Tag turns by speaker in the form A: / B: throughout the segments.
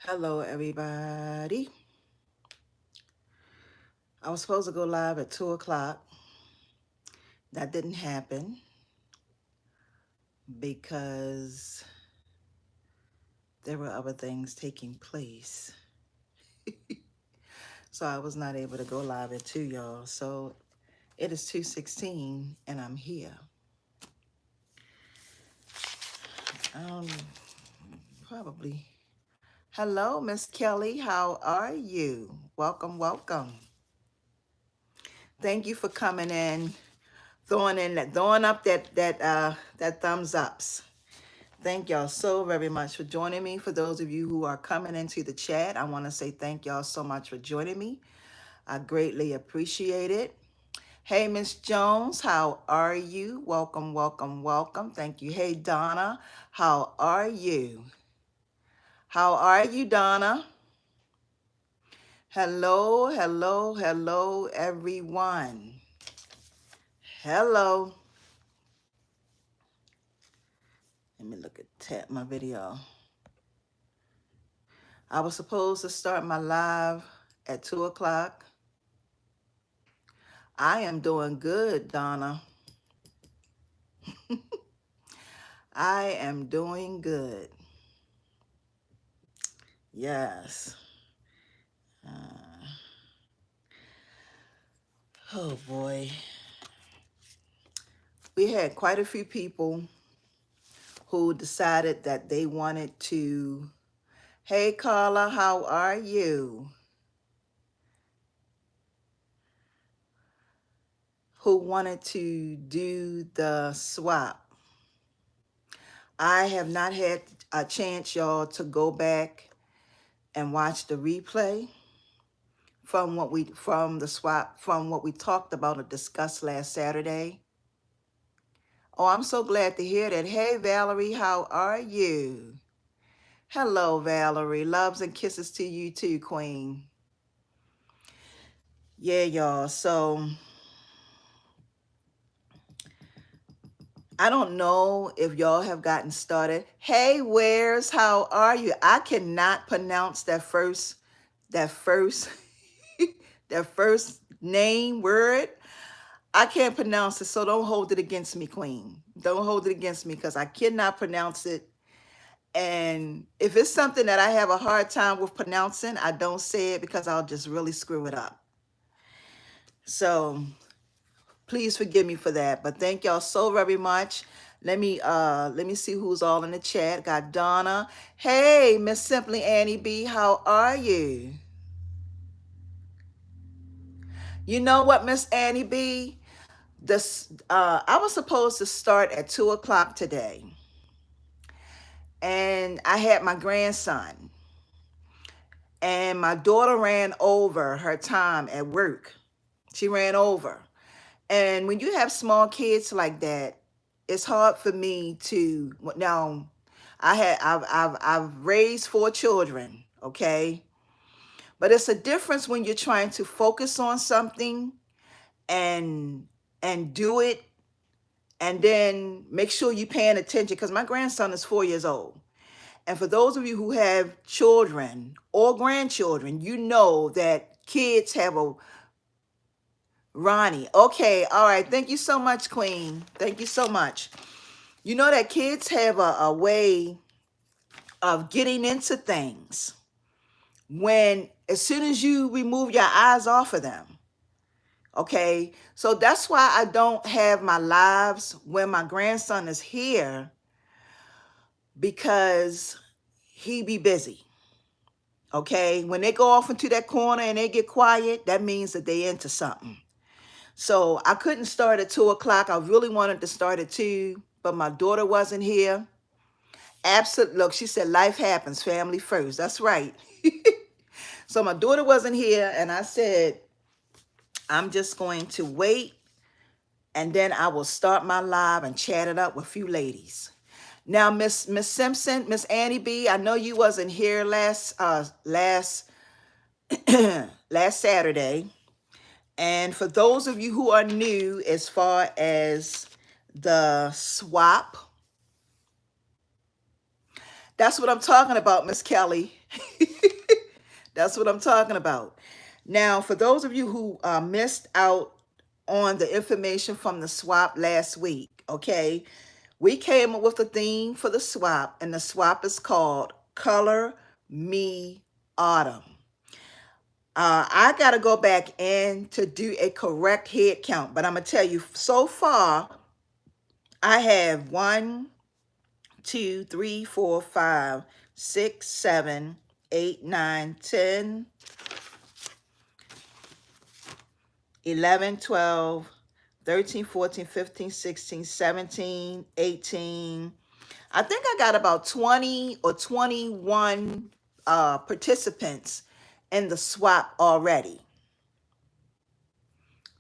A: Hello, everybody. I was supposed to go live at 2 o'clock. That didn't happen because there were other things taking place. So I was not able to go live at 2, y'all. So it is 2:16 and I'm here. Um, probably. Hello, Miss Kelly. How are you? Welcome, welcome. Thank you for coming in, throwing up that thumbs ups. Thank y'all so very much for joining me. For those of you who are coming into the chat, I want to say thank y'all so much for joining me. I greatly appreciate it. Hey, Miss Jones, how are you? Welcome, welcome, welcome. Thank you. Hey, Donna, how are you? How are you, Donna? Hello, hello, hello, everyone. Hello. Let me look at tap my video. I was supposed to start my live at 2 o'clock. I am doing good, Donna. I am doing good. Yes. Uh, oh boy. We had quite a few people who decided that they wanted to. Hey, Carla, how are you? Who wanted to do the swap. I have not had a chance, y'all, to go back and watch the replay from what we talked about or discussed last Saturday. Oh, I'm so glad to hear that. Hey, Valerie, how are you? Hello, Valerie. Loves and kisses to you too, Queen. Yeah, y'all. So I don't know if y'all have gotten started. Hey, Wares, how are you? I cannot pronounce that first that first that first name word. I can't pronounce it, so don't hold it against me, Queen. Don't hold it against me because I cannot pronounce it. And if it's something that I have a hard time with pronouncing, I don't say it because I'll just really screw it up. So please forgive me for that. But thank y'all so very much. Let me see who's all in the chat. Got Donna. Hey, Miss Simply Annie B, how are you? You know what, Miss Annie B? I was supposed to start at 2 o'clock today. And I had my grandson. And my daughter ran over her time at work. She ran over. And when you have small kids like that, it's hard for me to now. I've raised 4 children, okay? But it's a difference when you're trying to focus on something and do it and then make sure you're paying attention because my grandson is 4 years old. And for those of you who have children or grandchildren, you know that kids have a Ronnie. Okay, all right. Thank you so much, Queen. Thank you so much. You know that kids have a way of getting into things when as soon as you remove your eyes off of them. Okay, so that's why I don't have my lives when my grandson is here because he be busy. Okay, when they go off into that corner and they get quiet, that means that they into something. So I couldn't start at 2 o'clock. I really wanted to start at 2, but my daughter wasn't here. Absolutely. Look, she said life happens, family first. That's right. So my daughter wasn't here, and I said, I'm just going to wait, and then I will start my live and chat it up with a few ladies. Now, Miss Simpson, Miss Annie B, I know you wasn't here last last Saturday. And for those of you who are new as far as the swap, that's what I'm talking about, Miss Kelly. That's what I'm talking about. Now, for those of you who missed out on the information from the swap last week, okay, we came up with a theme for the swap, and the swap is called Color Me Autumn. I got to go back in to do a correct head count, but I'm going to tell you so far, I have 1, 2, 3, 4, 5, 6, 7, 8, 9, 10, 11, 12, 13, 14, 15, 16, 17, 18. I think I got about 20 or 21 participants in the swap already.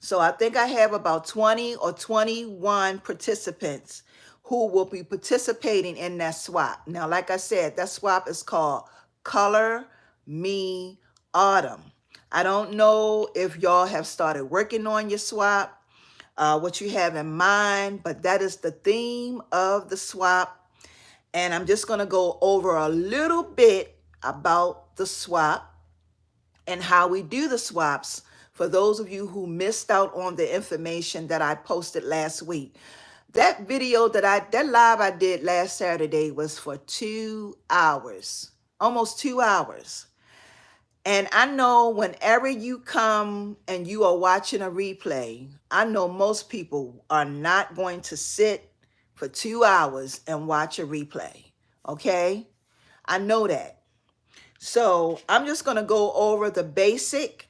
A: So I think I have about 20 or 21 participants who will be participating in that swap. Now, like I said, that swap is called Color Me Autumn. I don't know if y'all have started working on your swap, what you have in mind, but that is the theme of the swap. And I'm just going to go over a little bit about the swap and how we do the swaps for those of you who missed out on the information that I posted last week. That video that live I did last Saturday was for 2 hours, almost 2 hours. And I know whenever you come and you are watching a replay, I know most people are not going to sit for 2 hours and watch a replay. Okay? I know that. So I'm just going to go over the basic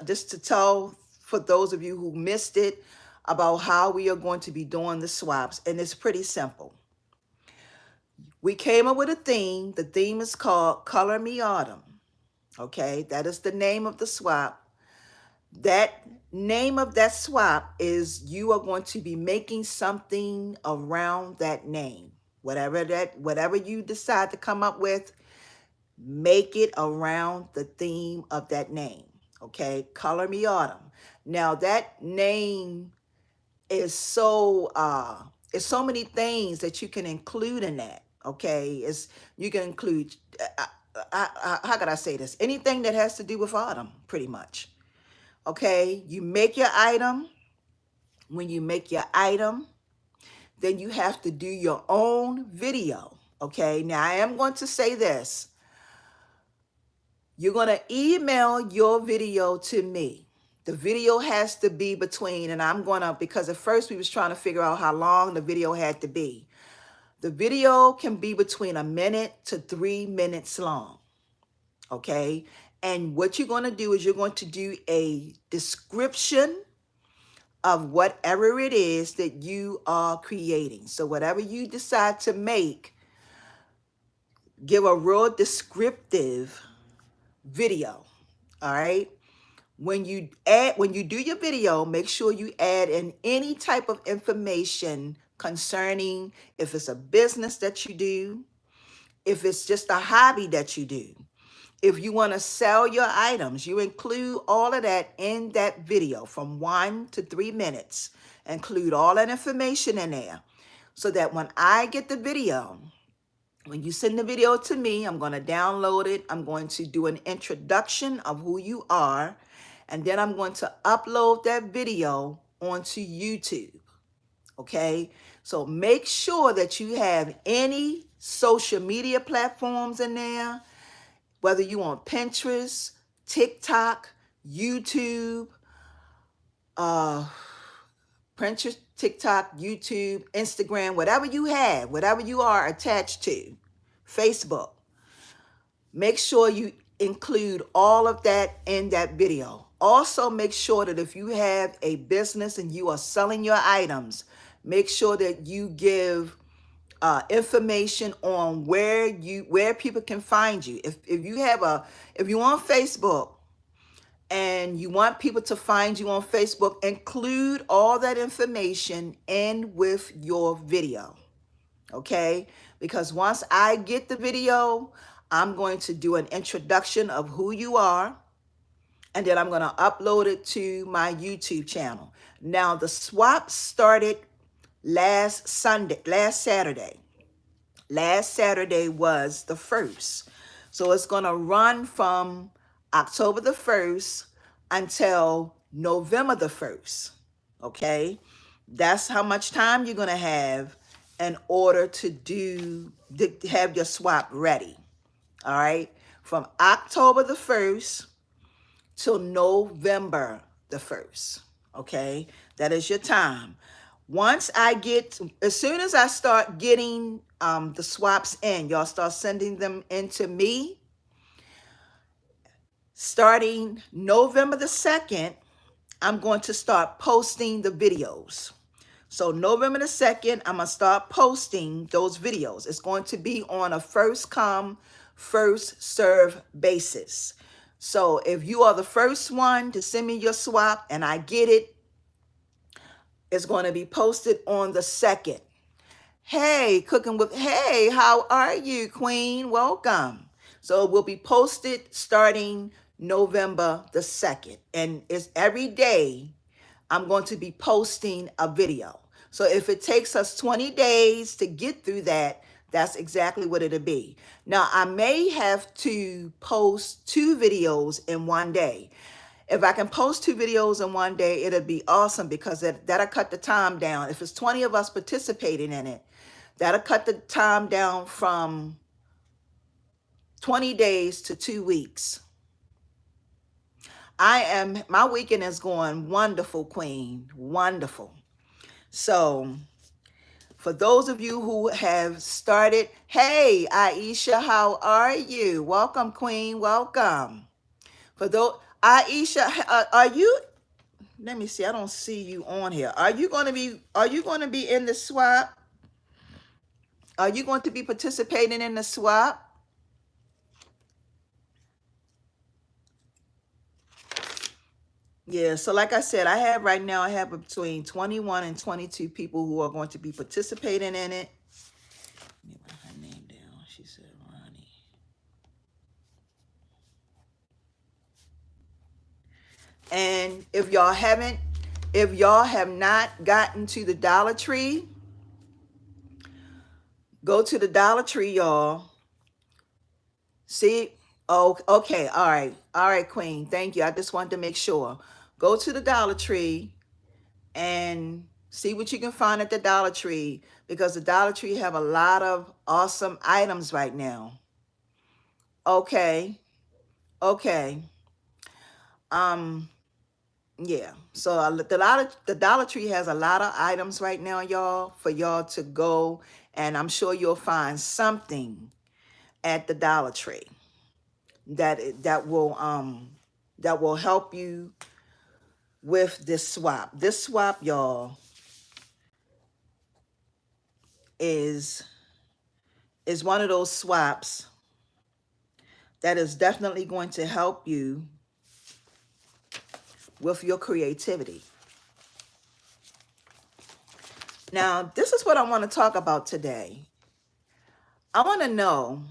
A: just to tell for those of you who missed it about how we are going to be doing the swaps. And it's pretty simple. We came up with a theme. The theme is called Color Me Autumn. Okay, that is the name of the swap. That name of that swap is you are going to be making something around that name. Whatever you decide to come up with, make it around the theme of that name. Okay, Color Me Autumn. Now that name is so many things that you can include in that. Okay, you can include how could I say this? Anything that has to do with autumn, pretty much. Okay, you make your item. When you make your item, then you have to do your own video. Okay, now I am going to say this. You're going to email your video to me. The video has to be between, and I'm going to, because at first we was trying to figure out how long the video had to be. The video can be between 1 minute to 3 minutes long. Okay, and what you're going to do is you're going to do a description of whatever it is that you are creating. So whatever you decide to make, give a real descriptive video. All right. When you do your video, make sure you add in any type of information concerning if it's a business that you do, if it's just a hobby that you do. If you want to sell your items, you include all of that in that video from 1 to 3 minutes. Include all that information in there so that when I get the video, when you send the video to me, I'm going to download it. I'm going to do an introduction of who you are, and then I'm going to upload that video onto YouTube. Okay? So make sure that you have any social media platforms in there, whether you on Pinterest, TikTok, YouTube, Pinterest, TikTok, YouTube, Instagram, whatever you have, whatever you are attached to, Facebook. Make sure you include all of that in that video. Also, make sure that if you have a business and you are selling your items, make sure that you give information on where people can find you. If you're on Facebook and you want people to find you on Facebook, include all that information in with your video. Okay? Because once I get the video, I'm going to do an introduction of who you are, and then I'm going to upload it to my YouTube channel. Now, the swap started last Saturday. Last Saturday was the 1st. So it's going to run from October the 1st until November the 1st. Okay? That's how much time you're going to have in order to have your swap ready. All right? From October the 1st till November the 1st. Okay? That is your time. As soon as I start getting the swaps in, y'all start sending them into me. Starting November the 2nd, I'm going to start posting the videos. So November the 2nd, I'm going to start posting those videos. It's going to be on a first come, first serve basis. So if you are the first one to send me your swap and I get it, it's going to be posted on the 2nd. Hey, hey, how are you, Queen? Welcome. So it will be posted starting November the 2nd. And it's every day I'm going to be posting a video. So if it takes us 20 days to get through that, that's exactly what it'll be. Now, I may have to post 2 videos in one day. If I can post 2 videos in one day, it'll be awesome because that'll cut the time down. If it's 20 of us participating in it, that'll cut the time down from 20 days to 2 weeks. My weekend is going wonderful, Queen. Wonderful. So for those of you who have started, hey, Aisha, how are you? Welcome, Queen. Welcome. For those, Aisha, are you? Let me see. I don't see you on here. Are you going to be in the swap? Are you going to be participating in the swap? Yeah, so like I said, I have between 21 and 22 people who are going to be participating in it. Let me write her name down. She said Ronnie. And if y'all have not gotten to the Dollar Tree, go to the Dollar Tree, y'all. See? Oh, okay. All right. All right, Queen. Thank you. I just wanted to make sure. Go to the Dollar Tree and see what you can find at the Dollar Tree, because the Dollar Tree have a lot of awesome items right now. Okay. Okay. Yeah. So the Dollar Tree has a lot of items right now, y'all, for y'all to go, and I'm sure you'll find something at the Dollar Tree that will help you with this swap. This swap, y'all, is one of those swaps that is definitely going to help you with your creativity. Now, this is what I want to talk about today. I want to know,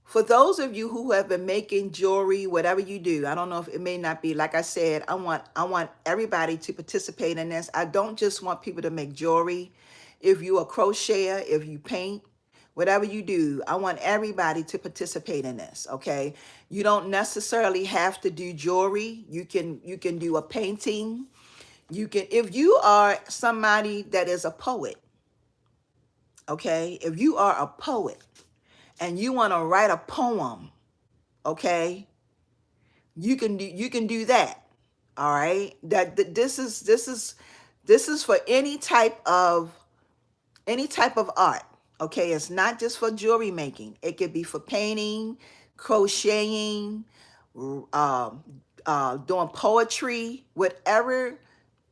A: for those of you who have been making jewelry, whatever you do, I don't know if it may not be, like I said, I want everybody to participate in this. I don't just want people to make jewelry. If you are crocheter, if you paint, whatever you do, I want everybody to participate in this, okay? You don't necessarily have to do jewelry. You can do a painting. You can, if you are somebody that is a poet, okay? If you are a poet and you want to write a poem, okay, you can do that. All right, this is for any type of art. Okay, it's not just for jewelry making. It could be for painting, crocheting, doing poetry, whatever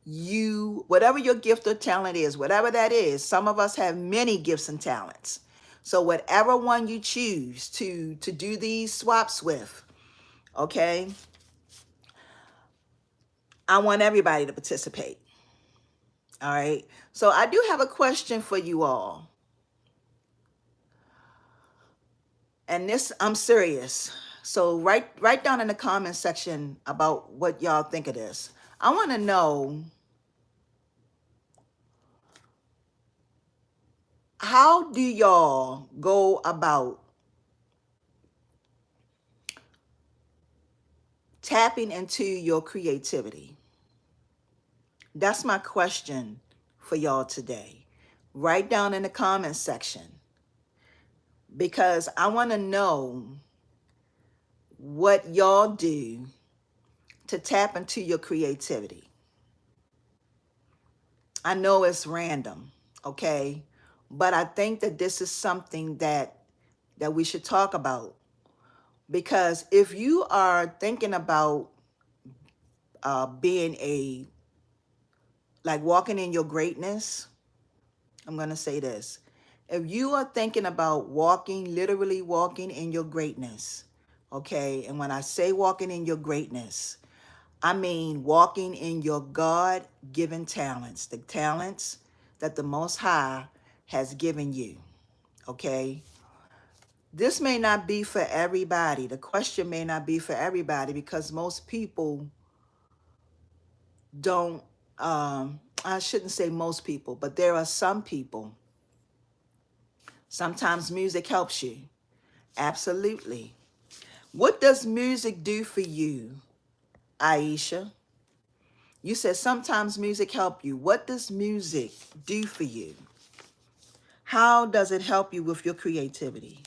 A: your gift or talent is, whatever that is. Some of us have many gifts and talents. So whatever one you choose to do these swaps with, okay, I want everybody to participate. All right. So I do have a question for you all. And this, I'm serious. So write down in the comment section about what y'all think of this. I want to know, How do y'all go about tapping into your creativity? That's my question for y'all today. Write down in the comment section, because I want to know what y'all do to tap into your creativity. I know it's random, okay? But I think that this is something that we should talk about, because if you are thinking about being like walking in your greatness, I'm going to say this. If you are thinking about walking, literally walking in your greatness, okay? And when I say walking in your greatness, I mean walking in your God-given talents, the talents that the Most High has given you, okay? This may not be for everybody. The question may not be for everybody, because most people don't, I shouldn't say most people, but there are some people. Sometimes music helps you. Absolutely. What does music do for you, Aisha? You said sometimes music help you. What does music do for you? How does it help you with your creativity?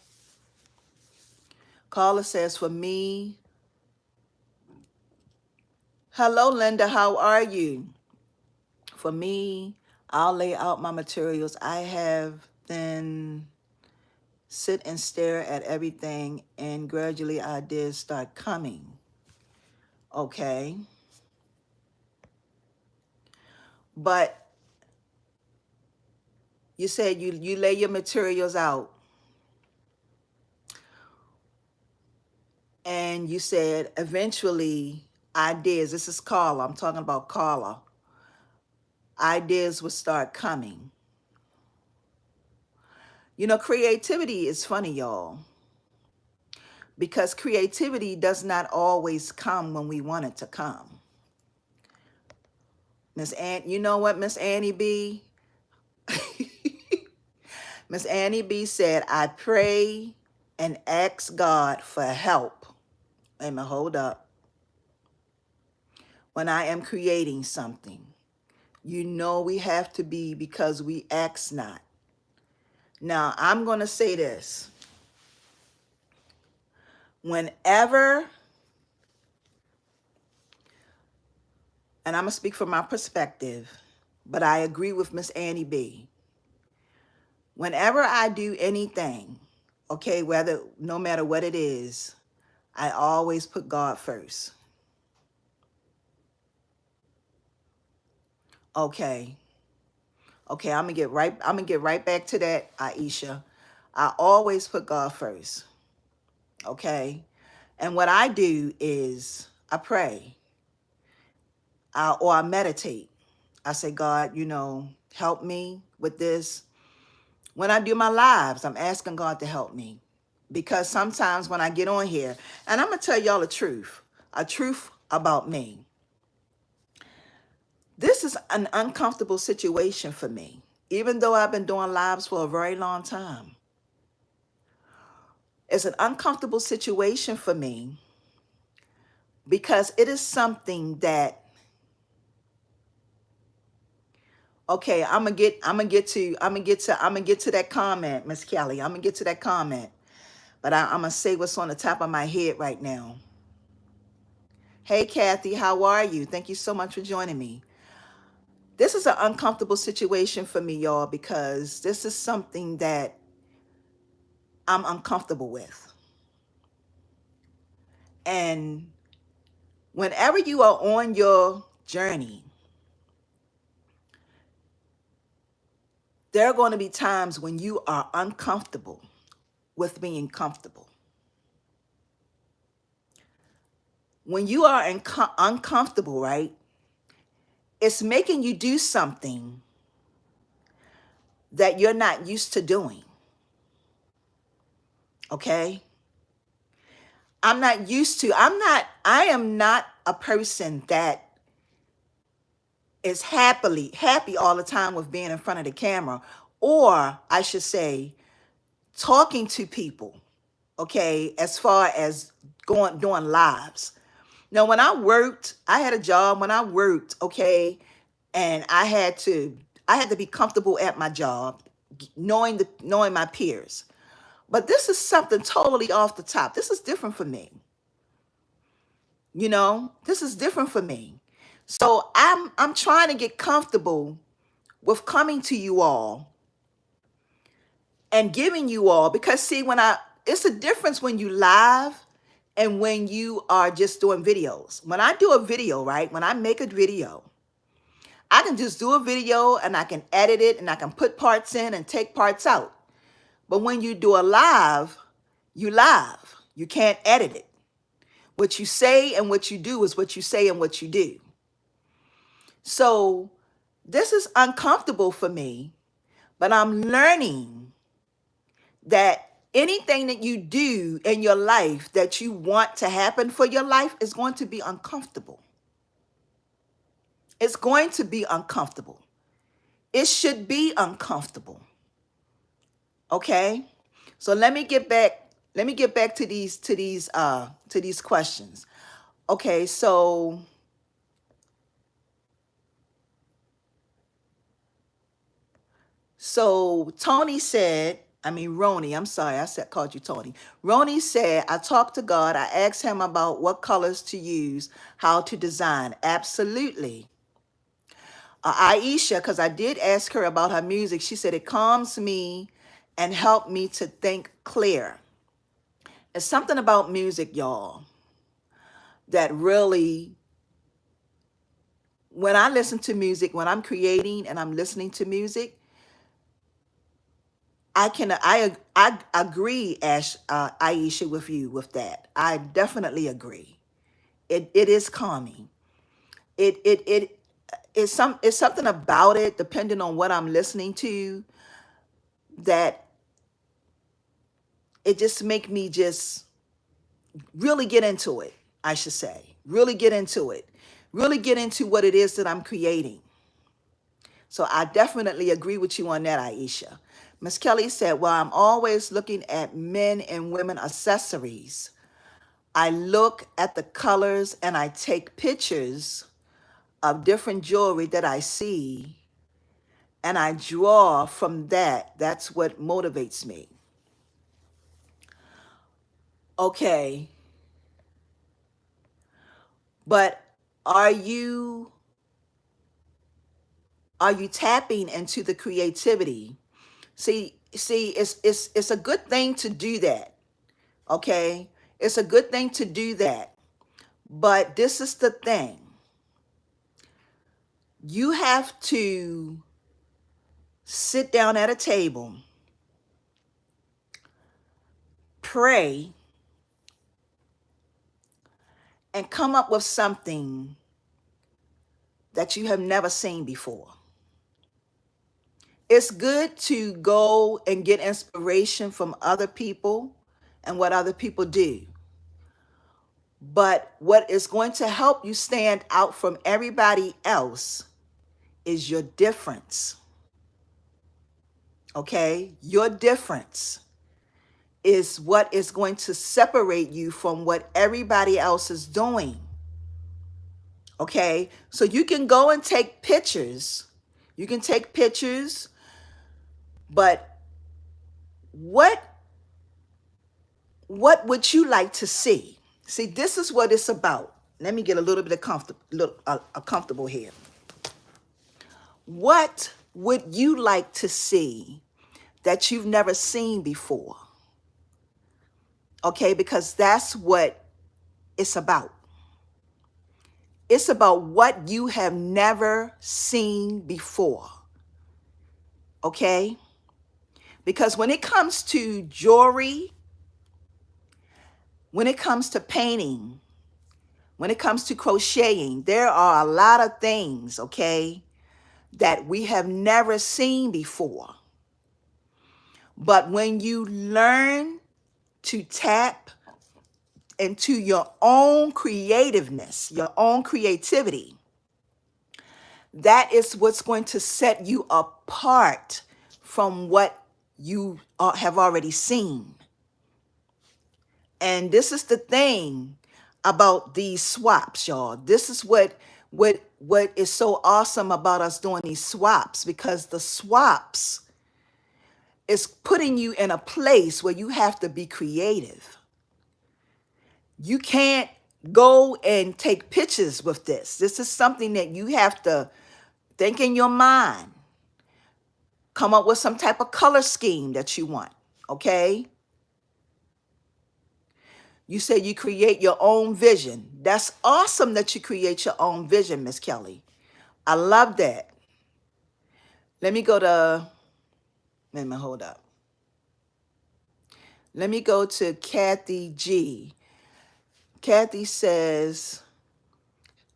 A: Carla says, for me, hello, Linda, how are you? For me, I'll lay out my materials I have, then sit and stare at everything, and gradually ideas start coming. Okay. But you said you lay your materials out, and you said eventually ideas, this is Carla, I'm talking about Carla, ideas will start coming. You know, creativity is funny, y'all, because creativity does not always come when we want it to come. Miss Ann, you know what, Miss Annie B? Miss Annie B said, I pray and ask God for help. Wait a minute, hold up. When I am creating something, you know we have to be, because we ask not. Now, I'm going to say this. Whenever, and I'm going to speak from my perspective, but I agree with Miss Annie B. Whenever I do anything, okay, no matter what it is, I always put God first. Okay. Okay, I'm gonna get right back to that, Aisha. I always put God first. Okay? And what I do is I pray. Or I meditate. I say, God, you know, help me with this. When I do my lives, I'm asking God to help me. Because sometimes when I get on here, and I'm going to tell y'all a truth about me. This is an uncomfortable situation for me, even though I've been doing lives for a very long time. It's an uncomfortable situation for me because it is something that, okay, I'm gonna get to that comment, Miss Kelly. I'm gonna get to that comment, but I'm gonna say what's on the top of my head right now. Hey, Kathy, how are you? Thank you so much for joining me. This is an uncomfortable situation for me, y'all, because this is something that I'm uncomfortable with. And whenever you are on your journey, there are going to be times when you are uncomfortable with being comfortable. When you are uncomfortable, right, it's making you do something that you're not used to doing. Okay? I am not a person that is happy all the time with being in front of the camera or I should say, talking to people, okay, as far as going doing lives. Now, when I worked, I had a job when I worked, okay, and I had to be comfortable at my job, knowing my peers. But this is something totally off the top. This is different for me. This is different for me. So I'm trying to get comfortable with coming to you all and giving you all, because see, it's a difference when you live and when you are just doing videos. When I do a video, right? When I make a video, I can just do a video and I can edit it and I can put parts in and take parts out. But when you do a live, you live. You can't edit it. What you say and what you do is what you say and what you do. So this is uncomfortable for me, but I'm learning that anything that you do in your life that you want to happen for your life is going to be uncomfortable. It's going to be uncomfortable. It should be uncomfortable. Okay? So let me get back to these questions. Okay, so Tony said, Roni, I'm sorry, called you Tony. Roni said, I talked to God. I asked him about what colors to use, how to design. Absolutely. Aisha, because I did ask her about her music, she said it calms me and helped me to think clear. It's something about music, y'all, that really, when I listen to music, when I'm creating and I'm listening to music, I agree, Aisha, with you with that. I definitely agree. It is calming. It's something about it, depending on what I'm listening to, that it just make me just really get into it. I should say, really get into it, really get into what it is that I'm creating. So I definitely agree with you on that, Aisha. Miss Kelly said, well, I'm always looking at men and women accessories. I look at the colors and I take pictures of different jewelry that I see and I draw from that. That's what motivates me. Okay. But are you tapping into the creativity? See, it's a good thing to do that. Okay? It's a good thing to do that. But this is the thing. You have to sit down at a table, pray, and come up with something that you have never seen before. It's good to go and get inspiration from other people and what other people do. But what is going to help you stand out from everybody else is your difference. Okay? Your difference is what is going to separate you from what everybody else is doing. Okay? So you can go and take pictures. You can take pictures, but what would you like to see? See, this is what it's about. Let me get a little bit of comfortable here. What would you like to see that you've never seen before? Okay, because that's what it's about. It's about what you have never seen before. Okay? Because when it comes to jewelry, when it comes to painting, when it comes to crocheting, there are a lot of things, okay, that we have never seen before. But when you learn to tap into your own creativeness, your own creativity, that is what's going to set you apart from what you have already seen. And this is the thing about these swaps, y'all. This is what is so awesome about us doing these swaps, because the swaps is putting you in a place where you have to be creative. You can't go and take pictures with this. This is something that you have to think in your mind. Come up with some type of color scheme that you want, okay? You say you create your own vision. That's awesome that you create your own vision, Miss Kelly. I love that. Let me go to, wait a minute, hold up. Let me go to Kathy G. Kathy says,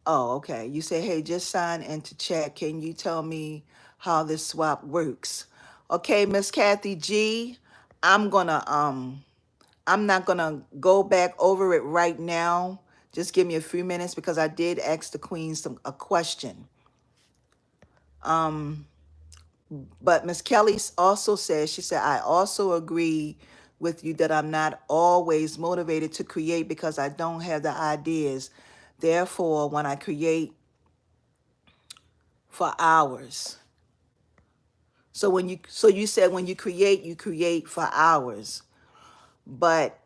A: oh, okay. You say, hey, just sign into chat. Can you tell me how this swap works? Okay, Miss Kathy G, I'm not gonna go back over it right now. Just give me a few minutes, because I did ask the queen a question. But Miss Kelly also says, she said, I also agree with you that I'm not always motivated to create because I don't have the ideas. Therefore, when I create for hours. So you said when you create for hours. But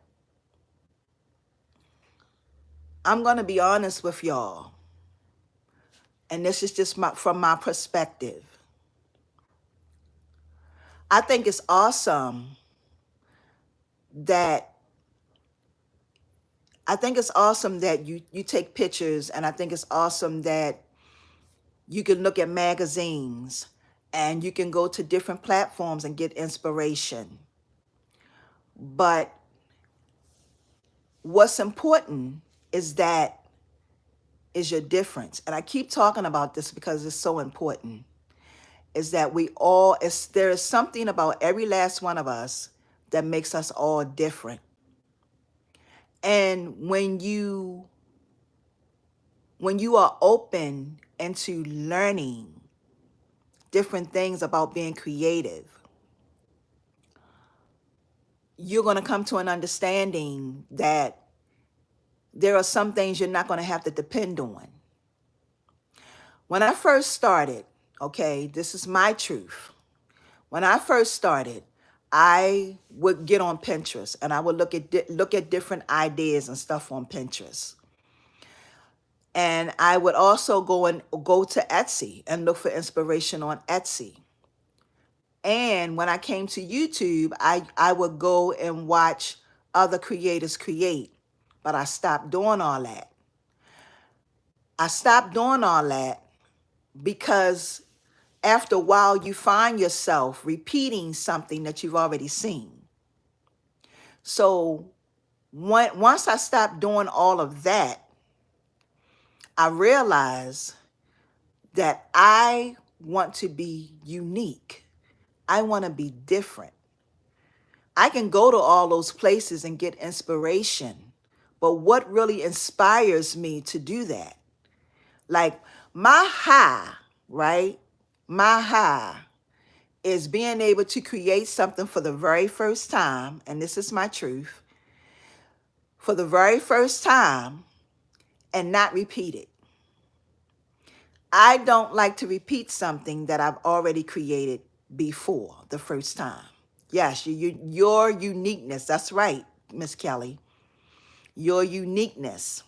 A: I'm going to be honest with y'all. And this is just from my perspective. I think it's awesome that you take pictures, and I think it's awesome that you can look at magazines and you can go to different platforms and get inspiration. But what's important is your difference. And I keep talking about this because it's so important. Is that there is something about every last one of us that makes us all different. And when you are open into learning different things about being creative, you're going to come to an understanding that there are some things you're not going to have to depend on. When I first started, okay, this is my truth. When I first started, I would get on Pinterest and I would look at different ideas and stuff on Pinterest. And I would also go to Etsy and look for inspiration on Etsy. And when I came to YouTube, I would go and watch other creators create. But I stopped doing all that. I stopped doing all that because after a while, you find yourself repeating something that you've already seen. So once I stopped doing all of that, I realized that I want to be unique. I want to be different. I can go to all those places and get inspiration, but what really inspires me to do that? Like my high, right? My high is being able to create something for the very first time, and this is my truth, for the very first time and not repeat it. I don't like to repeat something that I've already created before the first time. Yes, your uniqueness. That's right, Miss Kelly. Your uniqueness.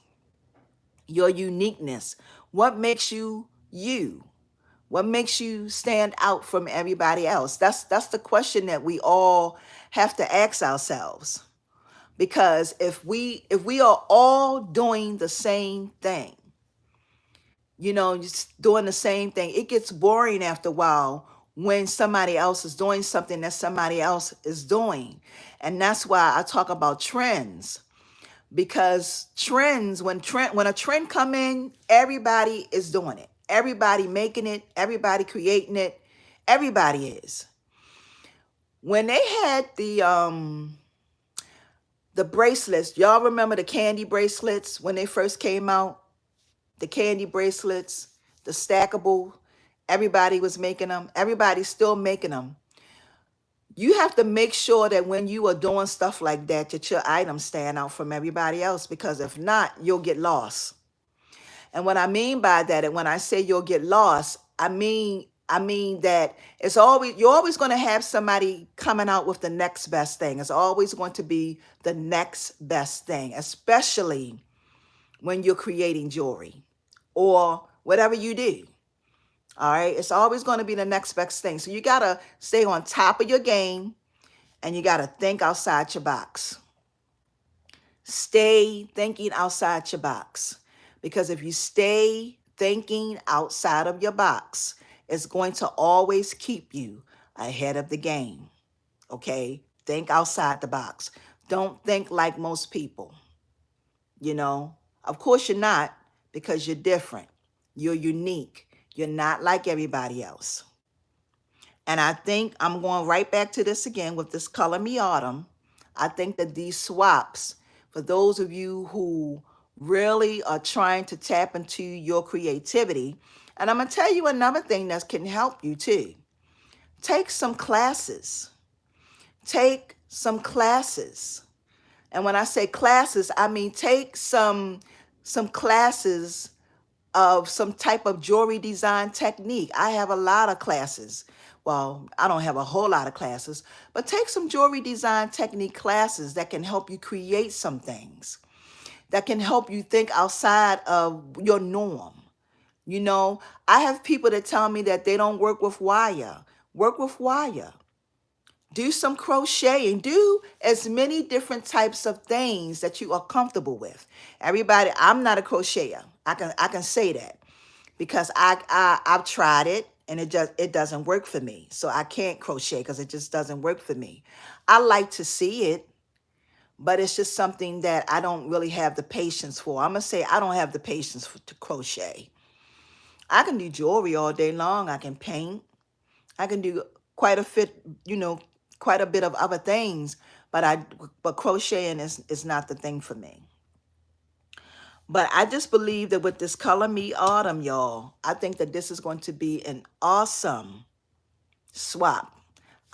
A: Your uniqueness. What makes you you? What makes you stand out from everybody else? That's the question that we all have to ask ourselves. Because if we are all doing the same thing, just doing the same thing, it gets boring after a while when somebody else is doing something that somebody else is doing. And that's why I talk about trends. Because trends, when a trend come in, everybody is doing it. Everybody making it, everybody creating it, everybody is. When they had the bracelets, y'all remember the candy bracelets when they first came out? The candy bracelets, the stackable, everybody was making them. Everybody's still making them. You have to make sure that when you are doing stuff like that, that your items stand out from everybody else, because if not, you'll get lost. And what I mean by that, and when I say you'll get lost, I mean that it's always, you're always going to have somebody coming out with the next best thing. It's always going to be the next best thing, especially when you're creating jewelry or whatever you do. All right. It's always going to be the next best thing. So you got to stay on top of your game, and you got to think outside your box. Stay thinking outside your box. Because if you stay thinking outside of your box, it's going to always keep you ahead of the game. Okay? Think outside the box. Don't think like most people. You know, of course, you're not, because you're different. You're unique. You're not like everybody else. And I think I'm going right back to this again with this Color Me Autumn. I think that these swaps, for those of you who really are trying to tap into your creativity, and I'm going to tell you another thing that can help you too. Take some classes. Take some classes. And when I say classes, I mean take some classes of some type of jewelry design technique. I have a lot of classes. Well, I don't have a whole lot of classes, but take some jewelry design technique classes that can help you create some things, that can help you think outside of your norm. You know, I have people that tell me that they don't work with wire. Work with wire. Do some crocheting. Do as many different types of things that you are comfortable with. Everybody, I'm not a crocheter. I can say that, because I've tried it, and it doesn't work for me. So I can't crochet because it just doesn't work for me. I like to see it, but it's just something that I don't really have the patience for. I'm gonna say I don't have the patience to crochet. I can do jewelry all day long. I can paint. I can do quite a fit, you know, quite a bit of other things, but crocheting is not the thing for me. But I just believe that with this Color Me Autumn, y'all, I think that this is going to be an awesome swap.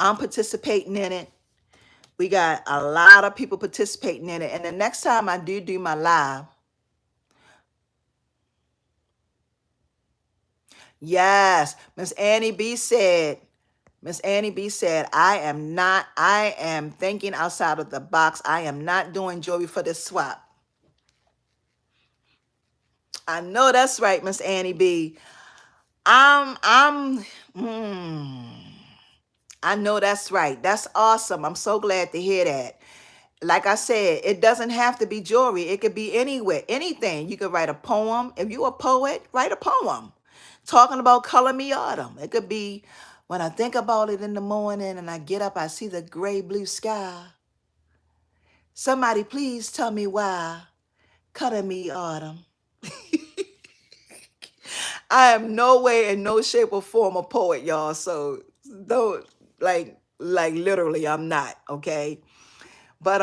A: I'm participating in it. We got a lot of people participating in it. And the next time I do my live, yes, Miss Annie B said, I am thinking outside of the box. I am not doing jewelry for this swap. I know that's right, Miss Annie B. I'm, I know that's right. That's awesome. I'm so glad to hear that. Like I said, it doesn't have to be jewelry. It could be anywhere, anything. You could write a poem. If you're a poet, write a poem talking about Color Me Autumn. It could be, when I think about it in the morning and I get up, I see the gray blue sky. Somebody please tell me why. Color Me Autumn. I am no way in no shape or form a poet, y'all. So don't, like literally I'm not, okay? But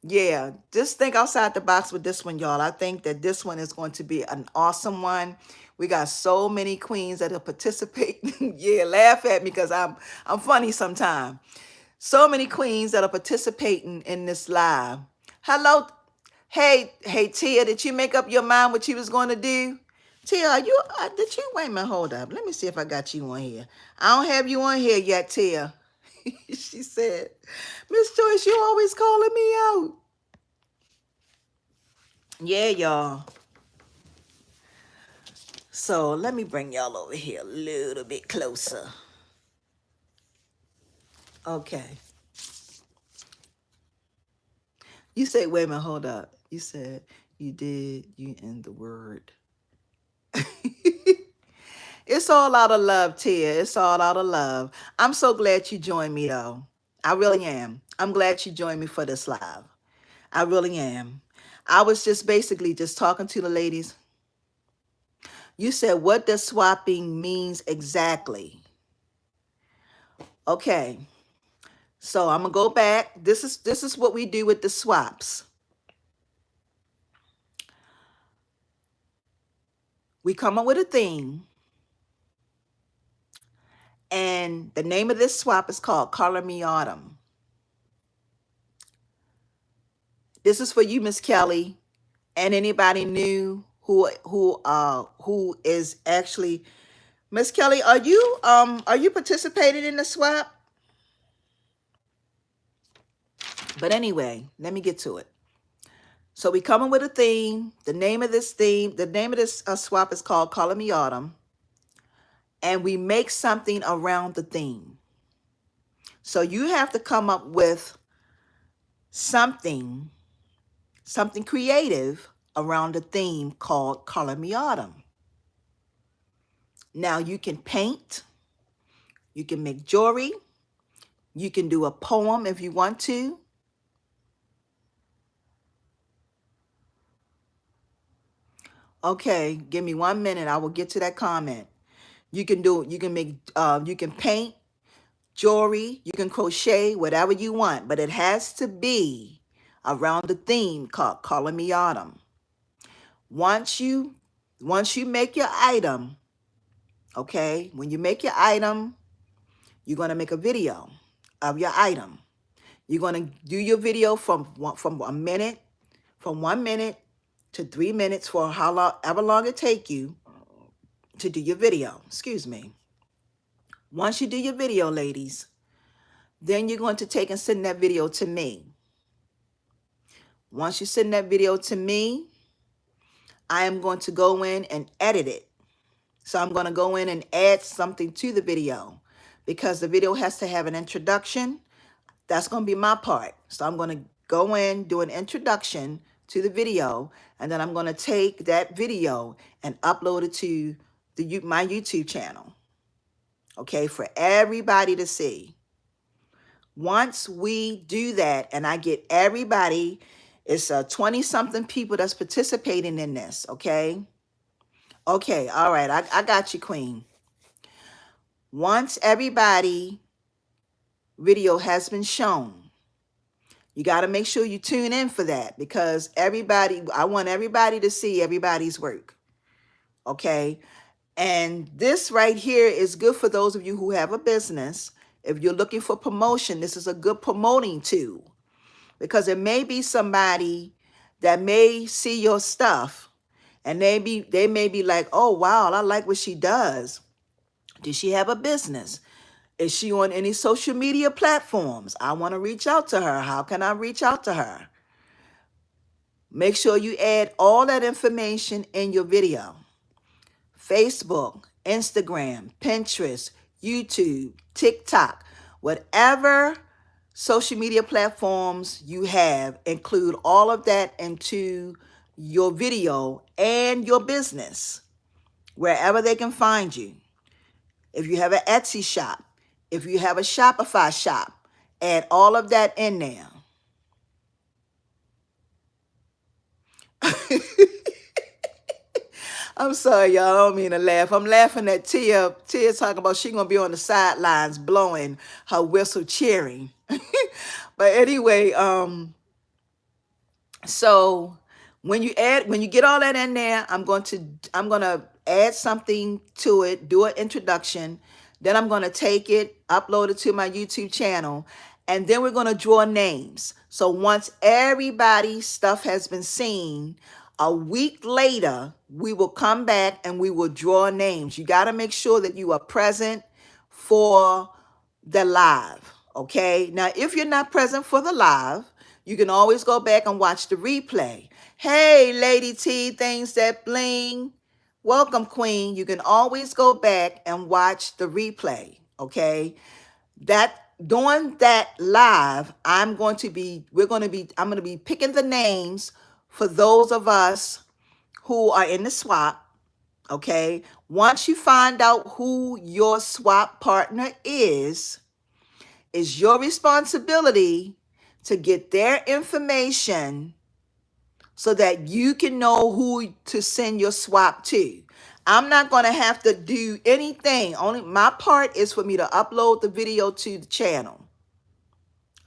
A: yeah, just think outside the box with this one, y'all. I think that this one is going to be an awesome one. We got so many queens that are participating. Yeah, laugh at me because I'm funny sometimes. So many queens that are participating in this live. Hello. Hey, Tia, did you make up your mind what you was going to do? Tia, did you, wait a minute, hold up. Let me see if I got you on here. I don't have you on here yet, Tia. She said, Miss Joyce, you always calling me out. Yeah, y'all. So let me bring y'all over here a little bit closer. Okay. You said, wait a minute, hold up. You said you in the word. It's all out of love, Tia. It's all out of love. I'm so glad you joined me, though. I really am. I'm glad you joined me for this live. I really am. I was just basically just talking to the ladies. You said, what does swapping means exactly? Okay. So I'm gonna go back. This is what we do with the swaps. We come up with a theme, And the name of this swap is called Color Me Autumn. This is for you, Miss Kelly, and anybody new who is actually Miss Kelly. Are you participating in the swap? But anyway, let me get to it. So we coming with a theme. The name of this swap is called Color Me Autumn, and we make something around the theme. So you have to come up with something creative around the theme called Color Me Autumn. Now you can paint, you can make jewelry, you can do a poem if you want to. Okay, give me 1 minute. I will get to that comment. You can paint, jewelry, you can crochet, whatever you want, but it has to be around the theme called Color Me Autumn. Once you make your item, okay, when you make your item, you're going to make a video of your item. You're going to do your video from 1 minute to 3 minutes, for however long it take you to do your video. Excuse me. Once you do your video, ladies, then you're going to take and send that video to me. Once you send that video to me, I am going to go in and edit it. So I'm going to go in and add something to the video, because the video has to have an introduction. That's going to be my part. So I'm going to go in, do an introduction to the video, and then I'm going to take that video and upload it to my YouTube channel, okay, for everybody to see. Once we do that, and I get everybody, it's 20-something people that's participating in this, okay? Okay, all right, I got you, Queen. Once everybody video has been shown, you got to make sure you tune in for that, because I want everybody to see everybody's work, okay? And this right here is good for those of you who have a business. If you're looking for promotion, this is a good promoting tool, because there may be somebody that may see your stuff and they may be like, oh, wow, I like what she does. Does she have a business? Is she on any social media platforms? I want to reach out to her. How can I reach out to her? Make sure you add all that information in your video. Facebook, Instagram, Pinterest, YouTube, TikTok, whatever social media platforms you have, include all of that into your video and your business, wherever they can find you. If you have an Etsy shop, if you have a Shopify shop, add all of that in there. I'm sorry, y'all. I don't mean to laugh. I'm laughing at Tia. Tia's talking about she gonna be on the sidelines blowing her whistle, cheering. But anyway, so when you get all that in there, I'm gonna add something to it, do an introduction. Then I'm gonna take it, upload it to my YouTube channel, and then we're gonna draw names. So once everybody's stuff has been seen, a week later, we will come back and we will draw names. You got to make sure that you are present for the live, okay? Now, if you're not present for the live, you can always go back and watch the replay. Hey, Lady T, things that bling. Welcome, Queen. You can always go back and watch the replay, okay? During that live, I'm going to be picking the names for those of us who are in the swap, okay? Once you find out who your swap partner is your responsibility to get their information so that you can know who to send your swap to. I'm not going to have to do anything. Only my part is for me to upload the video to the channel.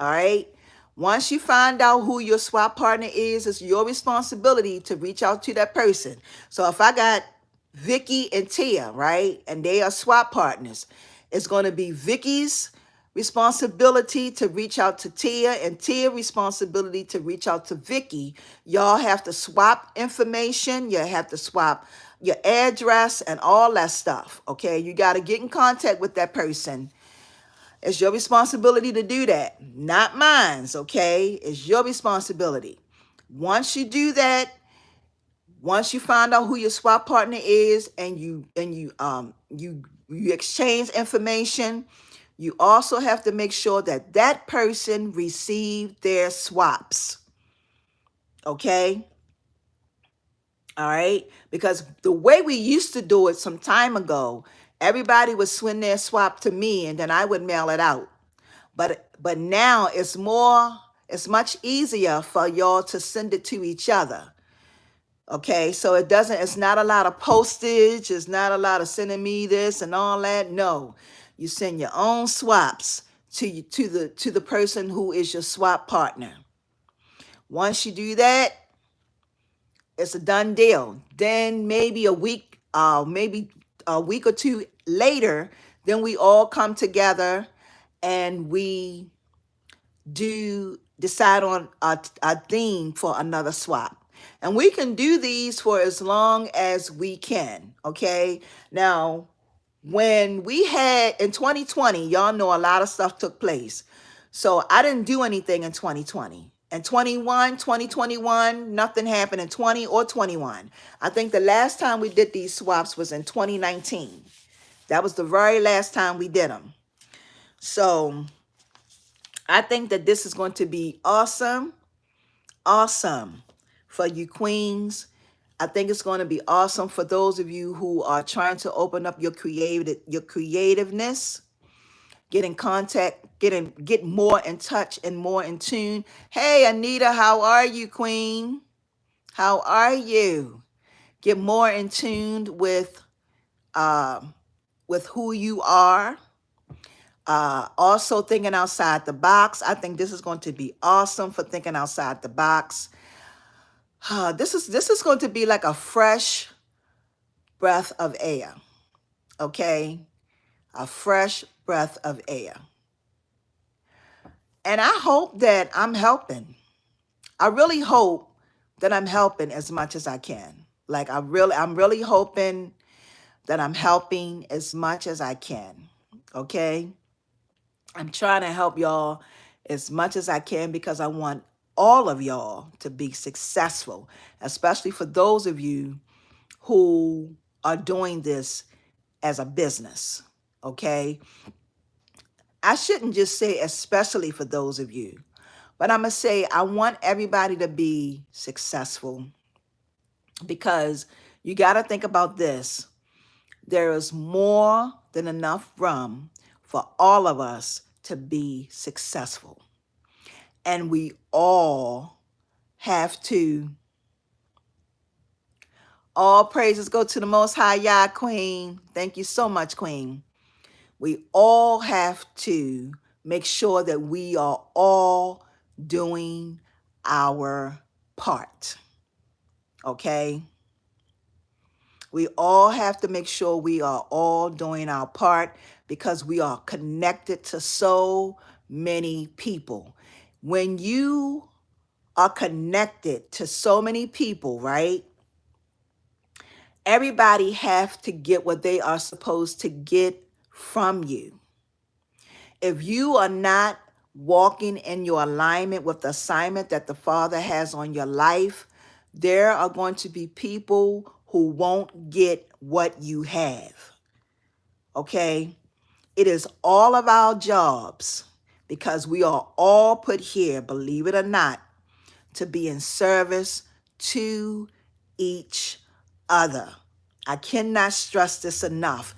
A: All right? Once you find out who your swap partner is, it's your responsibility to reach out to that person. So if I got Vicky and Tia, right, and they are swap partners, It's going to be Vicky's responsibility to reach out to Tia, and Tia's responsibility to reach out to Vicky. Y'all have to swap information. You have to swap your address and all that stuff. Okay, you got to get in contact with that person. It's your responsibility to do that, not mine's. Okay, it's your responsibility. Once you do that, once you find out who your swap partner is, and you exchange information, you also have to make sure that that person received their swaps. Okay? All right? Because the way we used to do it some time ago, everybody would send their swap to me and then I would mail it out. But now it's much easier for y'all to send it to each other. Okay, so it's not a lot of postage, it's not a lot of sending me this and all that. No, you send your own swaps to the person who is your swap partner. Once you do that, it's a done deal. Then maybe a week or two later, then we all come together and we do decide on a theme for another swap. And we can do these for as long as we can. Okay. Now, when we had in 2020, y'all know a lot of stuff took place. So I didn't do anything in 2020. In 2021, nothing happened in 20 or 21. I think the last time we did these swaps was in 2019. That was the very last time we did them. So I think that this is going to be awesome for you queens. I think it's going to be awesome for those of you who are trying to open up your creativeness, get in contact, get more in touch and more in tune. Hey, Anita, how are you, queen? How are you? Get more in tune with who you are. Also thinking outside the box. I think this is going to be awesome for thinking outside the box. This is going to be like a fresh breath of air. Okay? A fresh breath of air. And I hope that I'm helping. I really hope that I'm helping as much as I can. Like I'm really hoping that I'm helping as much as I can. Okay? I'm trying to help y'all as much as I can because I want all of y'all to be successful, especially for those of you who are doing this as a business. Okay? I shouldn't just say especially for those of you, but I'm going to say I want everybody to be successful because you got to think about this. There is more than enough room for all of us to be successful. And we all have to, all praises go to the Most High Yah, Queen. Thank you so much, Queen. We all have to make sure that we are all doing our part. Okay? We all have to make sure we are all doing our part because we are connected to so many people. When you are connected to so many people, right? Everybody have to get what they are supposed to get from you. If you are not walking in your alignment with the assignment that the Father has on your life, there are going to be people who won't get what you have. Okay? It is all of our jobs because we are all put here, believe it or not, to be in service to each other. I cannot stress this enough.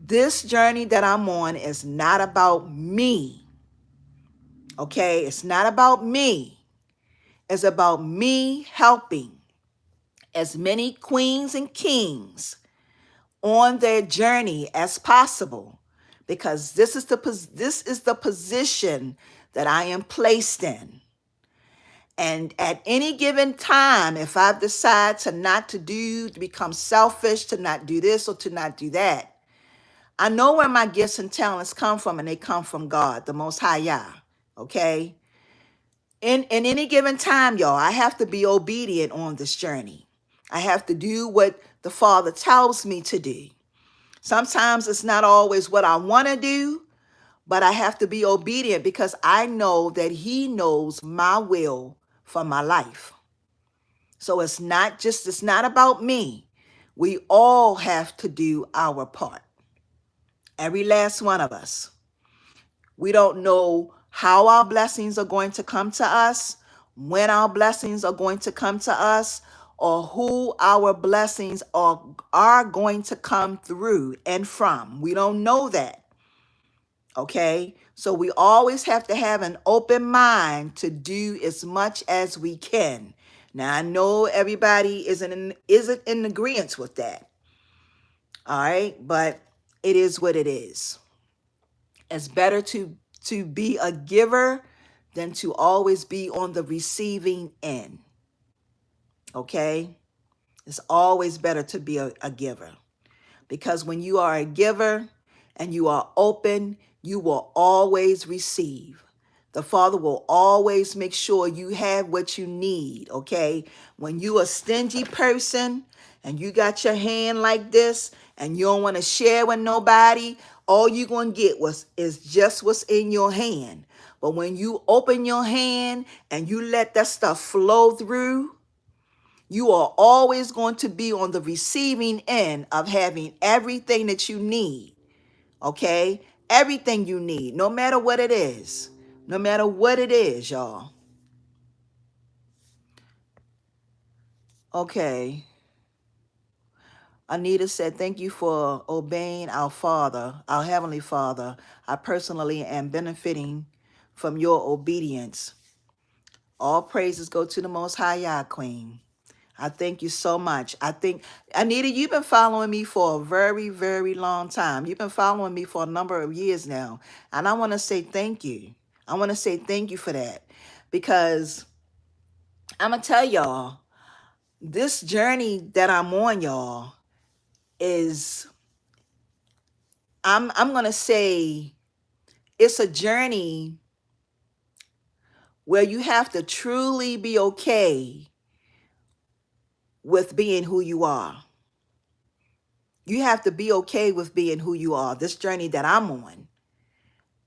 A: This journey that I'm on is not about me. Okay? It's not about me. It's about me helping as many queens and kings on their journey as possible, because this is the position that I am placed in. And at any given time, if I decide to become selfish, to not do this or to not do that, I know where my gifts and talents come from, and they come from God, the Most High Yah. Okay? In any given time, y'all, I have to be obedient on this journey. I have to do what the Father tells me to do. Sometimes it's not always what I want to do, but I have to be obedient because I know that He knows my will for my life. So it's not about me. We all have to do our part. Every last one of us. We don't know how our blessings are going to come to us, when our blessings are going to come to us, or who our blessings are going to come through and from. We don't know that. Okay? So we always have to have an open mind to do as much as we can. Now I know everybody isn't in agreement with that. All right, but it is what it is. It's better to be a giver than to always be on the receiving end. Okay? It's always better to be a giver. Because when you are a giver and you are open, you will always receive. The Father will always make sure you have what you need, okay? When you a stingy person and you got your hand like this and you don't want to share with nobody, all you going to get is just what's in your hand. But when you open your hand and you let that stuff flow through, you are always going to be on the receiving end of having everything that you need. Okay? Everything you need, no matter what it is. No matter what it is, y'all. Okay. Anita said, thank you for obeying our Father, our Heavenly Father. I personally am benefiting from your obedience. All praises go to the Most High Yah, Queen. I thank you so much. I think, Anita, you've been following me for a very, very long time. You've been following me for a number of years now. And I want to say thank you. I want to say thank you for that. Because I'm going to tell y'all, this journey that I'm on, y'all, is, I'm going to say, it's a journey where you have to truly be okay with being who you are. You have to be okay with being who you are. This journey that I'm on,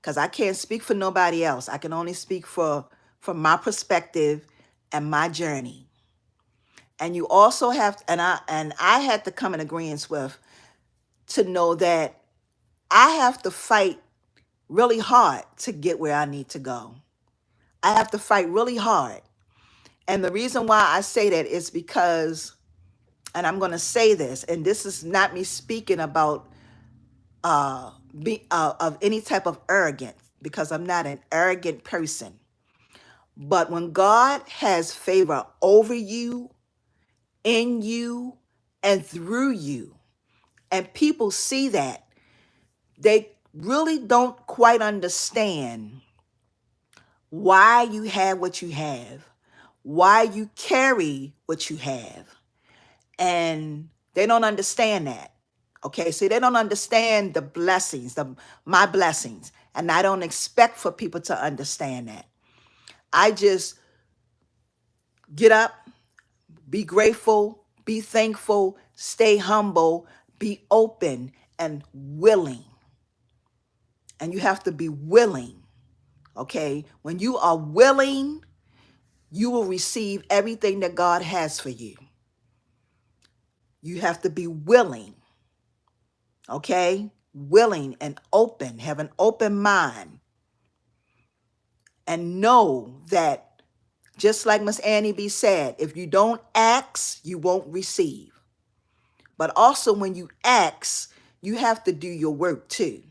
A: because I can't speak for nobody else. I can only speak from my perspective and my journey. And you also have, and I had to come in agreement with, to know that I have to fight really hard to get where I need to go. I have to fight really hard. And the reason why I say that is because, and I'm going to say this, and this is not me speaking about of any type of arrogance, because I'm not an arrogant person. But when God has favor over you, in you, and through you, and people see that, they really don't quite understand why you have what you have, why you carry what you have. And they don't understand that. Okay, so they don't understand the blessings, my blessings. And I don't expect for people to understand that. I just get up, be grateful, be thankful, stay humble, be open and willing. And you have to be willing, okay? When you are willing, you will receive everything that God has for you. You have to be willing, okay? Willing and open, have an open mind. And know that, just like Miss Annie B said, if you don't ask, you won't receive. But also when you ask, you have to do your work too.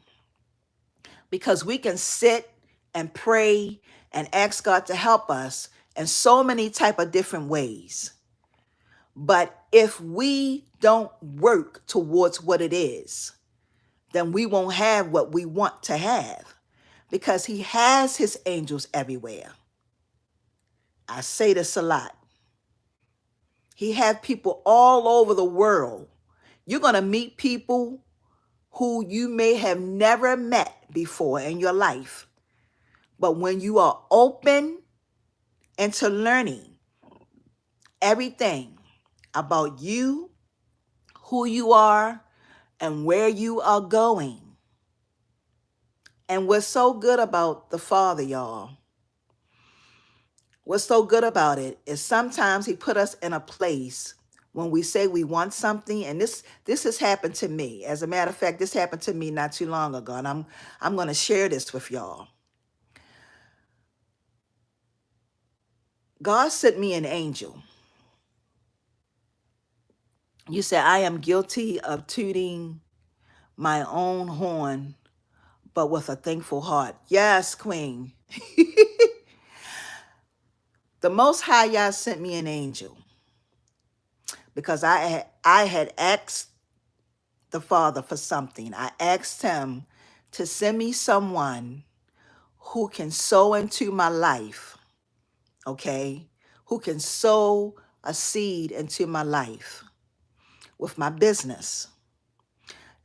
A: Because we can sit and pray and ask God to help us in so many type of different ways. But if we don't work towards what it is, then we won't have what we want to have, because he has his angels everywhere. I say this a lot. He had people all over the world. You're going to meet people who you may have never met before in your life. But when you are open into learning everything about you, who you are, and where you are going. And what's so good about the Father, y'all, what's so good about it is sometimes he put us in a place when we say we want something, and this has happened to me. As a matter of fact, this happened to me not too long ago, and I'm going to share this with y'all. God sent me an angel. You said, I am guilty of tooting my own horn, but with a thankful heart. Yes, Queen. The Most High Yah sent me an angel because I had asked the Father for something. I asked him to send me someone who can sow into my life, okay? Who can sow a seed into my life with my business.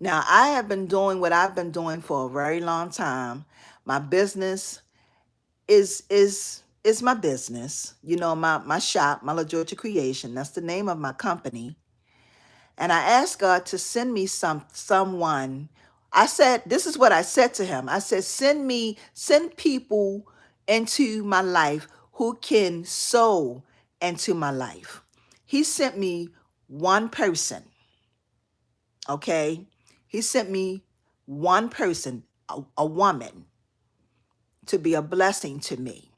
A: Now, I have been doing what I've been doing for a very long time. My business is my business. You know, my shop, my La Georgia Creation. That's the name of my company. And I asked God to send me someone. I said, this is what I said to him. I said, send people into my life who can sow into my life. He sent me one person. Okay? He sent me one person, a woman, to be a blessing to me.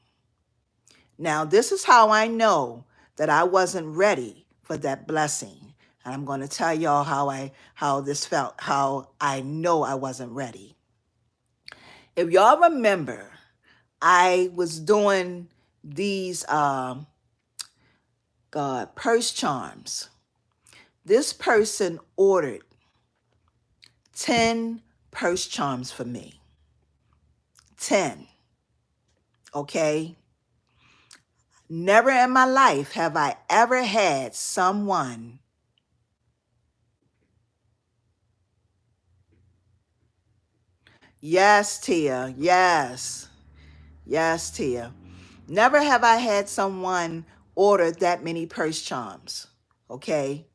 A: Now, this is how I know that I wasn't ready for that blessing. And I'm going to tell y'all how this felt, how I know I wasn't ready. If y'all remember, I was doing these purse charms. This person ordered 10 purse charms for me. 10. Okay? Never in my life have I ever had someone Yes, Tia. Yes. Yes, Tia. Never have I had someone order that many purse charms. Okay?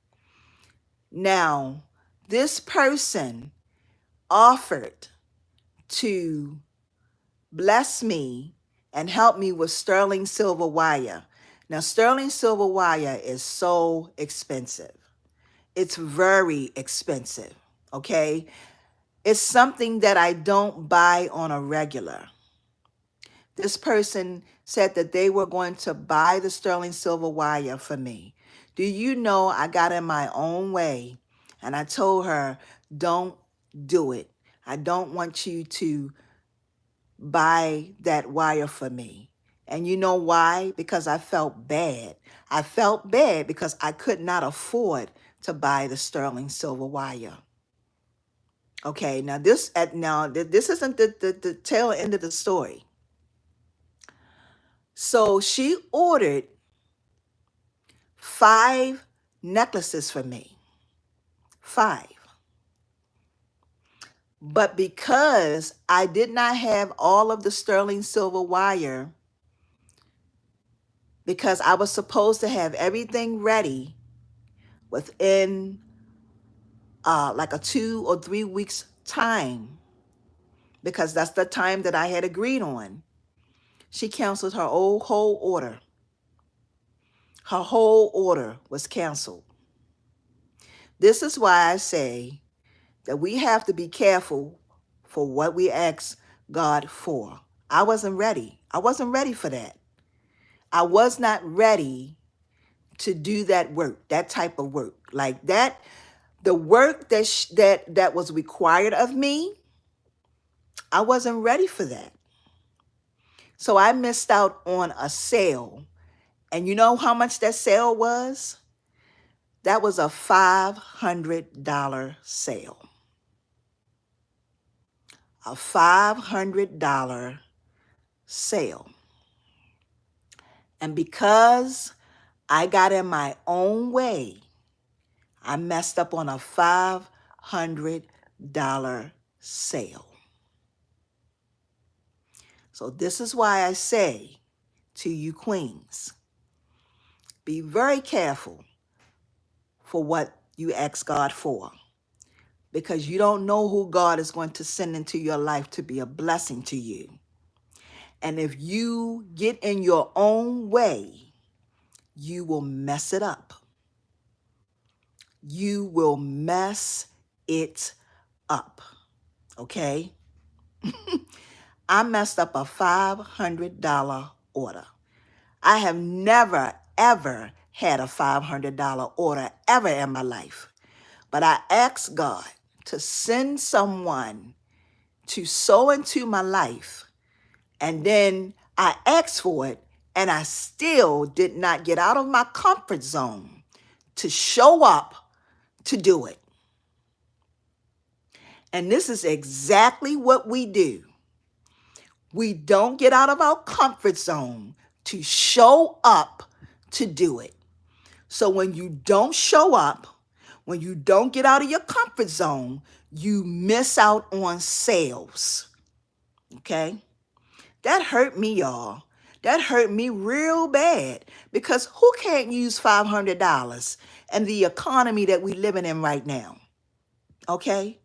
A: Now, this person offered to bless me and help me with sterling silver wire. Now, sterling silver wire is so expensive. It's very expensive. Okay? It's something that I don't buy on a regular. This person said that they were going to buy the sterling silver wire for me. Do you know I got in my own way and I told her, don't do it. I don't want you to buy that wire for me. And you know why? Because I felt bad. I felt bad because I could not afford to buy the sterling silver wire. Okay, now this isn't the tail end of the story. So she ordered 5 necklaces for me. 5. But because I did not have all of the sterling silver wire, because I was supposed to have everything ready within like a 2 or 3 weeks time, because that's the time that I had agreed on, she canceled her whole order. Her whole order was canceled. This is why I say that we have to be careful for what we ask God for. I wasn't ready. I wasn't ready for that. I was not ready to do that work, that type of work. Like that, the work that was required of me, I wasn't ready for that. So I missed out on a sale. And you know how much that sale was? That was a $500 sale. A $500 sale. And because I got in my own way, I messed up on a $500 sale. So this is why I say to you queens, be very careful for what you ask God for, because you don't know who God is going to send into your life to be a blessing to you. And if you get in your own way, you will mess it up. You will mess it up, okay? I messed up a $500 order. I have never, ever had a $500 order ever in my life. But I asked God to send someone to sow into my life. And then I asked for it, and I still did not get out of my comfort zone to show up to do it. And this is exactly what we do. We don't get out of our comfort zone to show up to do it. So when you don't show up, when you don't get out of your comfort zone, you miss out on sales. Okay? That hurt me, y'all. That hurt me real bad, because who can't use $500 in the economy that we're living in right now? Okay?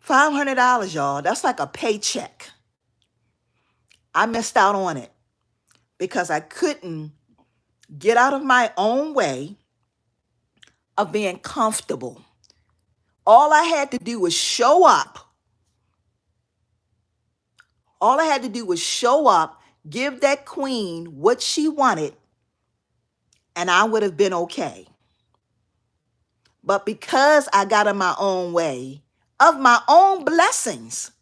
A: $500, y'all, that's like a paycheck. I missed out on it because I couldn't get out of my own way of being comfortable. All I had to do was show up. All I had to do was show up, give that queen what she wanted, and I would have been okay. But because I got in my own way of my own blessings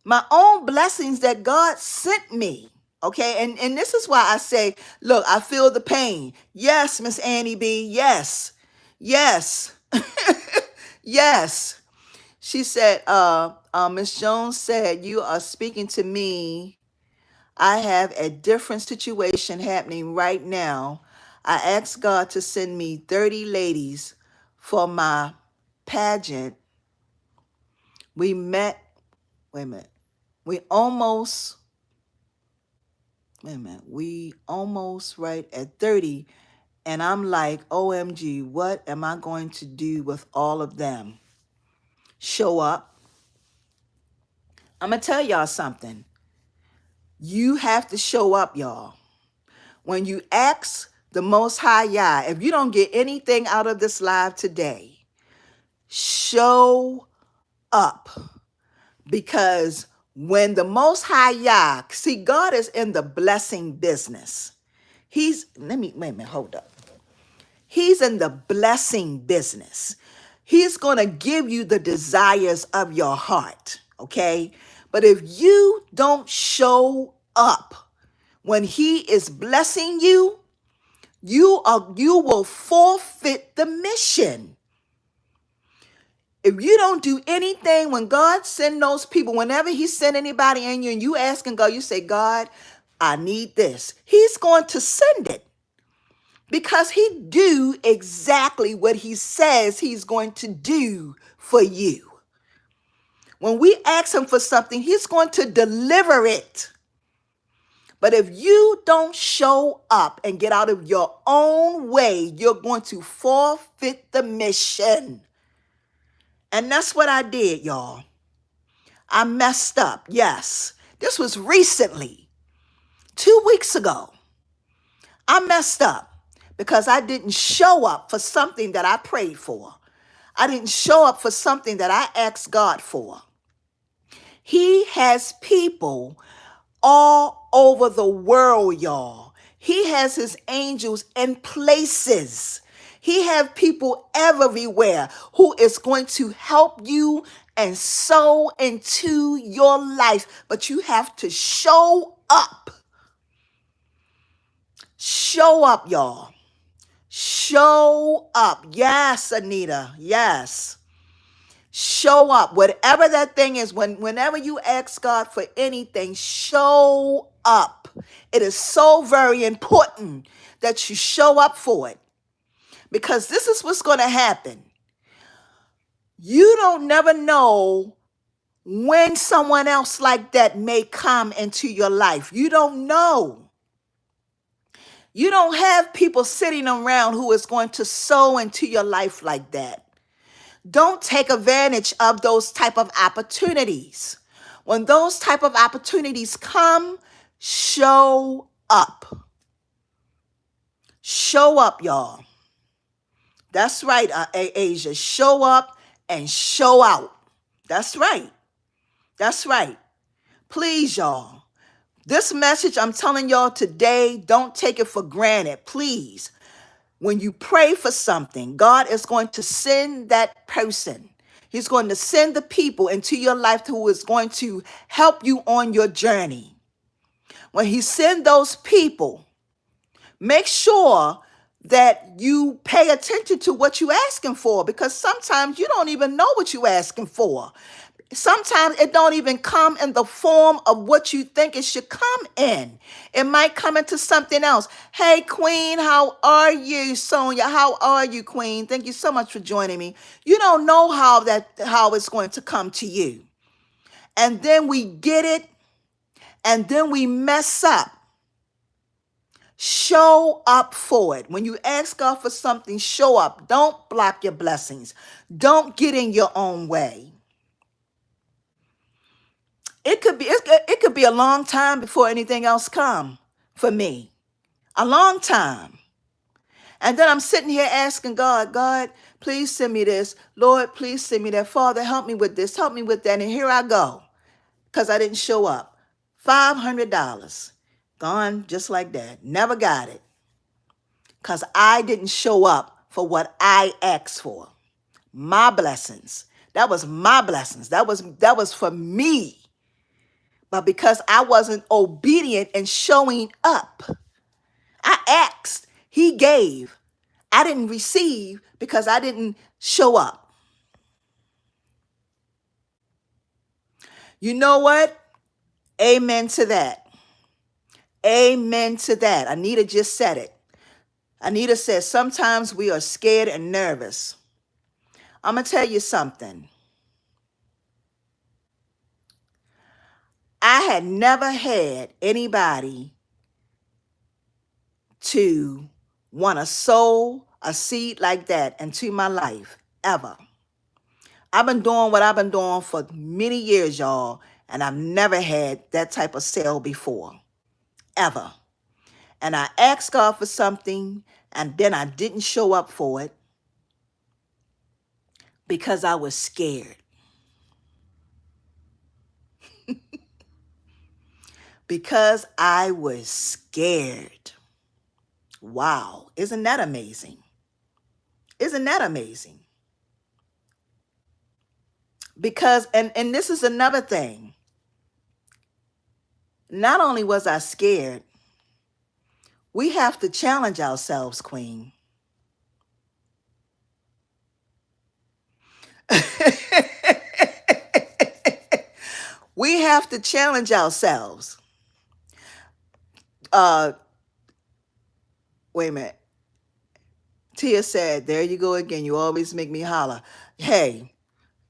A: that God sent me, okay? And this is why I say, look, I feel the pain. Yes, Miss Annie B, yes, yes, yes. She said, Miss Jones said, you are speaking to me. I have a different situation happening right now. I asked God to send me 30 ladies for my pageant. We met, wait a minute, we almost right at 30. And I'm like, OMG, what am I going to do with all of them? Show up. I'm going to tell y'all something. You have to show up, y'all. When you ask the Most High Yah, if you don't get anything out of this live today, show up. Because when the Most High Yah, see, God is in the blessing business. Wait a minute, hold up. He's in the blessing business. He's going to give you the desires of your heart, okay? But if you don't show up when he is blessing you, you will forfeit the mission. If you don't do anything when God send those people, whenever he send anybody in you and you asking God, you say, God, I need this. He's going to send it because he do exactly what he says he's going to do for you. When we ask him for something, he's going to deliver it. But if you don't show up and get out of your own way, you're going to forfeit the mission. And that's what I did, y'all. I messed up. Yes. This was recently, 2 weeks ago. I messed up because I didn't show up for something that I prayed for. I didn't show up for something that I asked God for. He has people all over the world, y'all. He has his angels in places. He has people everywhere who is going to help you and sow into your life. But you have to show up. Show up, y'all. Show up. Yes, Anita. Yes. Show up. Whatever that thing is, whenever you ask God for anything, show up. It is so very important that you show up for it. Because this is what's going to happen. You don't never know when someone else like that may come into your life. You don't know. You don't have people sitting around who is going to sow into your life like that. Don't take advantage of those type of opportunities. When those type of opportunities come, show up. Show up, y'all. That's right, Asia. Show up and show out. That's right. That's right. Please, y'all. This message I'm telling y'all today, don't take it for granted. Please. When you pray for something, God is going to send that person. He's going to send the people into your life who is going to help you on your journey. When he sends those people, make sure that you pay attention to what you're asking for, because sometimes you don't even know what you're asking for. Sometimes it don't even come in the form of what you think it should come in. It might come into something else. Hey, Queen, how are you? Sonia, how are you, Queen? Thank you so much for joining me. You don't know how it's going to come to you. And then we get it, and then we mess up. Show up for it. When you ask God for something, show up. Don't block your blessings. Don't get in your own way. It could be a long time before anything else come for me. A long time. And then I'm sitting here asking God, God, please send me this. Lord, please send me that. Father, help me with this. Help me with that. And here I go. Because I didn't show up. $500. Gone just like that. Never got it. Because I didn't show up for what I asked for. My blessings. That was my blessings. That was for me. But because I wasn't obedient and showing up, I asked, he gave. I didn't receive because I didn't show up. You know what? Amen to that. Amen to that. Anita just said it. Anita says, sometimes we are scared and nervous. I'm going to tell you something. I had never had anybody to want to sow a seed like that into my life, ever. I've been doing what I've been doing for many years, y'all, and I've never had that type of sale before, ever. And I asked God for something, and then I didn't show up for it because I was scared. Because I was scared. Wow. Isn't that amazing? Isn't that amazing? Because, and this is another thing. Not only was I scared, we have to challenge ourselves, Queen. We have to challenge ourselves. Wait a minute. Tia said, there you go again. You always make me holler. Hey,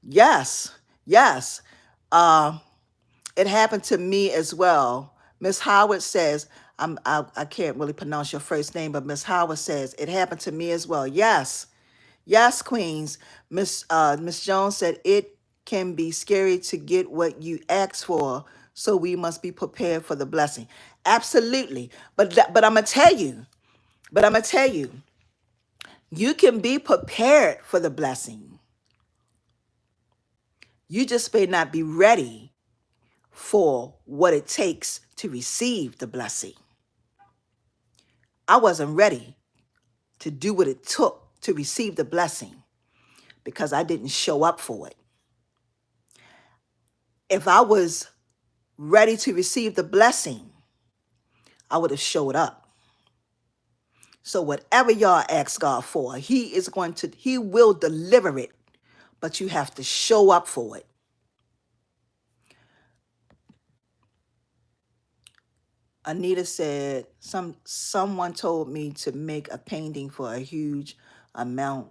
A: yes, yes. It happened to me as well. Miss Howard says, I can't really pronounce your first name, but Miss Howard says, it happened to me as well. Yes, yes, Queens. Miss Jones said, it can be scary to get what you asked for, so we must be prepared for the blessing. Absolutely. But I'm going to tell you, you can be prepared for the blessing. You just may not be ready for what it takes to receive the blessing. I wasn't ready to do what it took to receive the blessing because I didn't show up for it. If I was ready to receive the blessing, I would have showed up. So whatever y'all ask God for, he will deliver it, but you have to show up for it. Anita said, someone told me to make a painting for a huge amount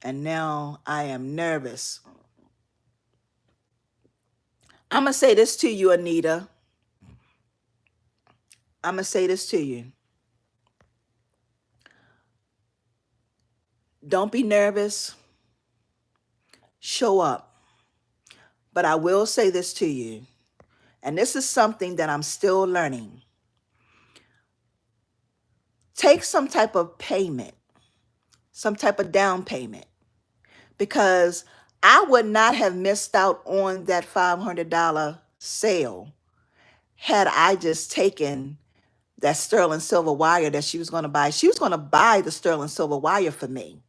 A: and now I am nervous. I'm going to say this to you, Anita. I'm going to say this to you. Don't be nervous. Show up. But I will say this to you, and this is something that I'm still learning. Take some type of payment, some type of down payment, because I would not have missed out on that $500 sale had I just taken that sterling silver wire that she was going to buy. She was going to buy the sterling silver wire for me.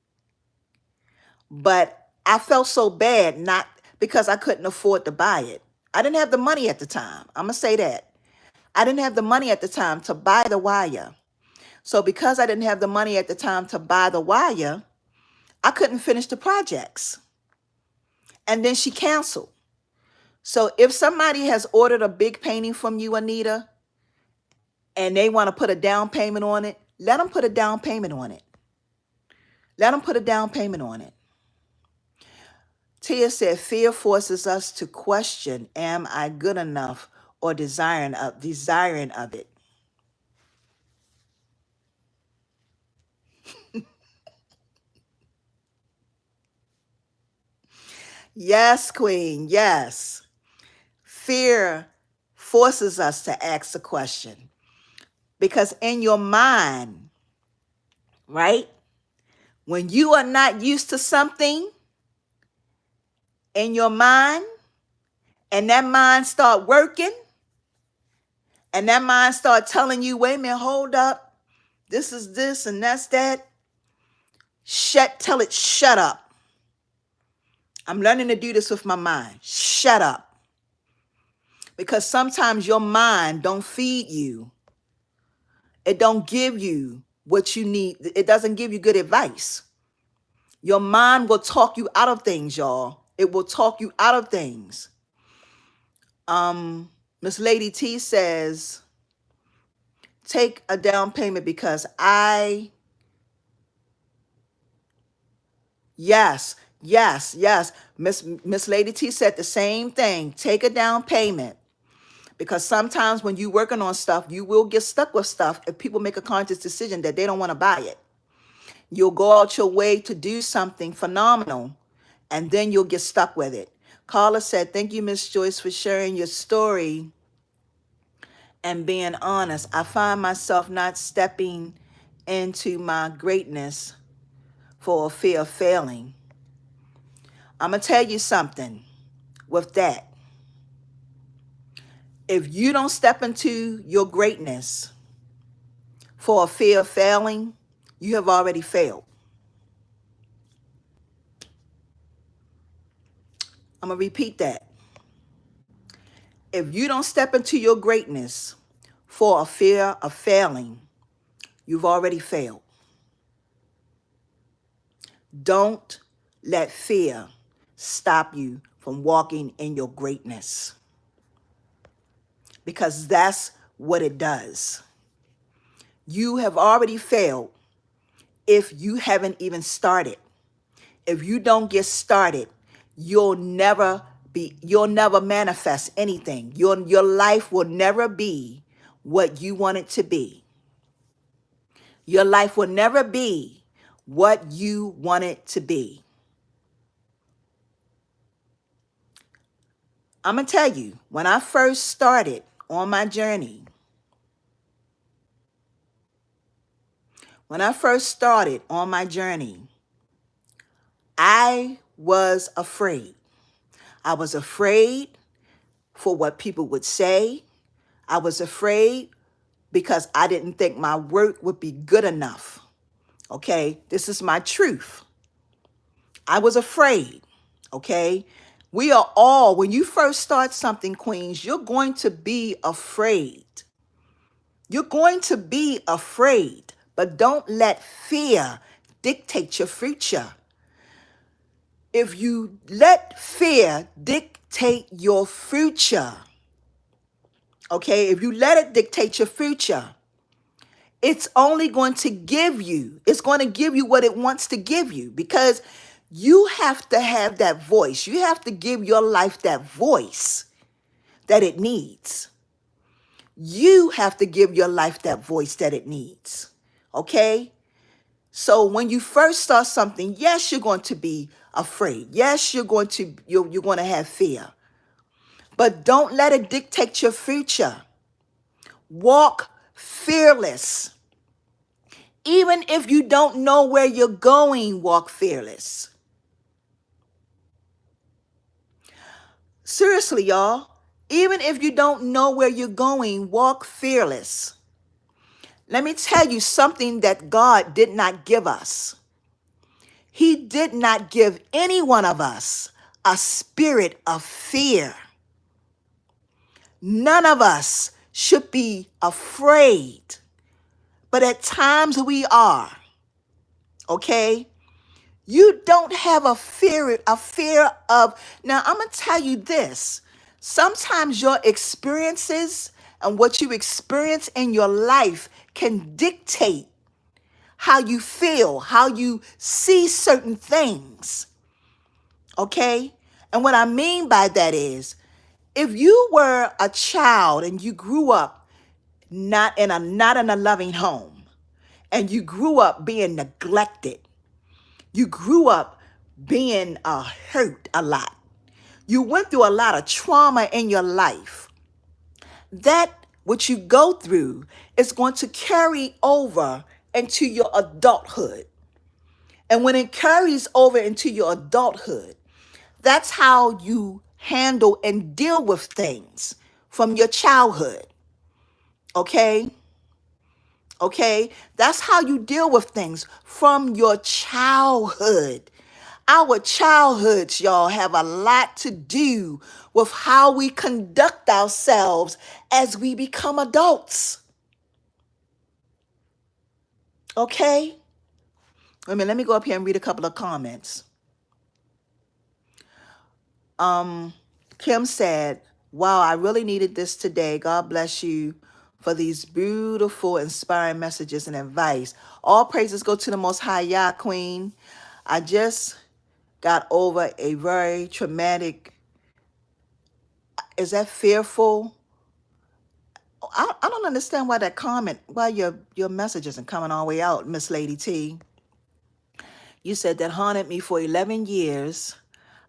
A: But I felt so bad, not because I couldn't afford to buy it. I didn't have the money at the time. I'm going to say that. I didn't have the money at the time to buy the wire. So because I didn't have the money at the time to buy the wire, I couldn't finish the projects. And then she canceled. So if somebody has ordered a big painting from you, Anita, and they want to put a down payment on it, let them put a down payment on it. Let them put a down payment on it. Tia said, fear forces us to question, am I good enough, or desiring of it. Yes, Queen, yes. Fear forces us to ask the question. Because in your mind, right, when you are not used to something in your mind, and that mind start working, and that mind start telling you, wait a minute, hold up, this is this and that's that, tell it, shut up. I'm learning to do this with my mind. Shut up. Because sometimes your mind don't feed you. It don't give you what you need. It doesn't give you good advice. Your mind will talk you out of things, y'all. It will talk you out of things. Miss Lady T says, take a down payment because yes. Miss Lady T said the same thing. Take a down payment. Because sometimes when you're working on stuff, you will get stuck with stuff if people make a conscious decision that they don't want to buy it. You'll go out your way to do something phenomenal, and then you'll get stuck with it. Carla said, thank you, Miss Joyce, for sharing your story and being honest. I find myself not stepping into my greatness for a fear of failing. I'm going to tell you something with that. If you don't step into your greatness for a fear of failing, you have already failed. I'm going to repeat that. If you don't step into your greatness for a fear of failing, you've already failed. Don't let fear stop you from walking in your greatness. Because that's what it does. You have already failed if you haven't even started. If you don't get started, you'll never manifest anything. Your life will never be what you want it to be. Your life will never be what you want it to be. I'm going to tell you, when I first started on my journey, I was afraid. I was afraid for what people would say. I was afraid because I didn't think my work would be good enough. Okay, this is my truth. I was afraid. Okay, we are all, when you first start something, Queens, you're going to be afraid. You're going to be afraid, but don't let fear dictate your future. If you let fear dictate your future, okay, if you let it dictate your future, it's only going to give you what it wants to give you, because You have to have that voice. You have to give your life that voice that it needs. You have to give your life that voice that it needs. Okay? So when you first start something, yes, you're going to be afraid. Yes, you're going to have fear. But don't let it dictate your future. Walk fearless. Even if you don't know where you're going, walk fearless. Seriously, y'all. Even if you don't know where you're going, walk fearless. Let me tell you something that God did not give us. He did not give any one of us a spirit of fear. None of us should be afraid, but at times we are. Okay? You don't have a fear of, now I'm going to tell you this. Sometimes your experiences and what you experience in your life can dictate how you feel, how you see certain things. Okay? And what I mean by that is, if you were a child and you grew up not in a loving home, and you grew up being neglected, you grew up being hurt a lot, you went through a lot of trauma in your life, that what you go through is going to carry over into your adulthood. And when it carries over into your adulthood, that's how you handle and deal with things from your childhood. Okay? Okay? That's how you deal with things from your childhood. Our childhoods, y'all, have a lot to do with how we conduct ourselves as we become adults. Okay? Wait a minute, let me go up here and read a couple of comments. Kim said, wow, I really needed this today. God bless you for these beautiful, inspiring messages and advice. All praises go to the Most High Yah, Queen. I just got over a very traumatic, is that fearful? I don't understand why that comment, why your message isn't coming all the way out, Miss Lady T. You said that haunted me for 11 years.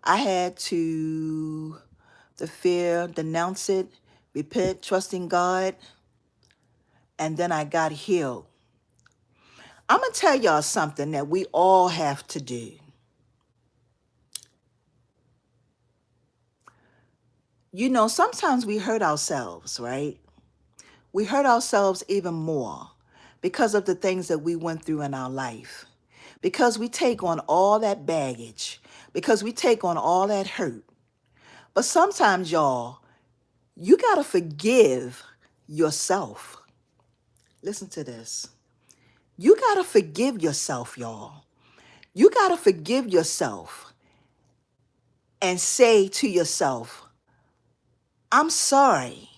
A: I had to, the fear, denounce it, repent, trusting God, and then I got healed. I'm going to tell y'all something that we all have to do. You know, sometimes we hurt ourselves, right? We hurt ourselves even more because of the things that we went through in our life. Because we take on all that baggage. Because we take on all that hurt. But sometimes, y'all, you got to forgive yourself. Listen to this. You got to forgive yourself, y'all. You got to forgive yourself and say to yourself, I'm sorry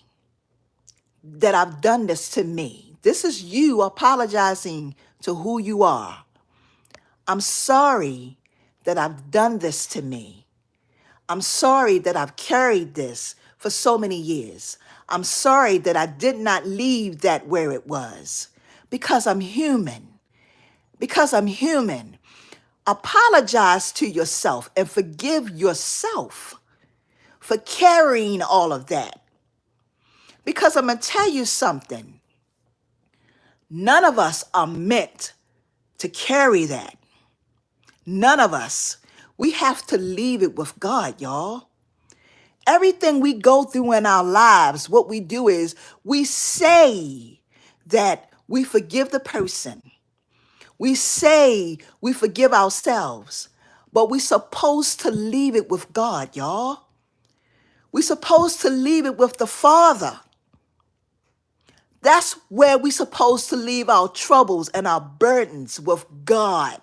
A: that I've done this to me. This is you apologizing to who you are. I'm sorry that I've done this to me. I'm sorry that I've carried this for so many years. I'm sorry that I did not leave that where it was because I'm human. Because I'm human. Apologize to yourself and forgive yourself for carrying all of that. Because I'm going to tell you something. None of us are meant to carry that. None of us. We have to leave it with God, y'all. Everything we go through in our lives, what we do is we say that we forgive the person. We say we forgive ourselves, but we're supposed to leave it with God, y'all. We're supposed to leave it with the Father. That's where we're supposed to leave our troubles and our burdens with God.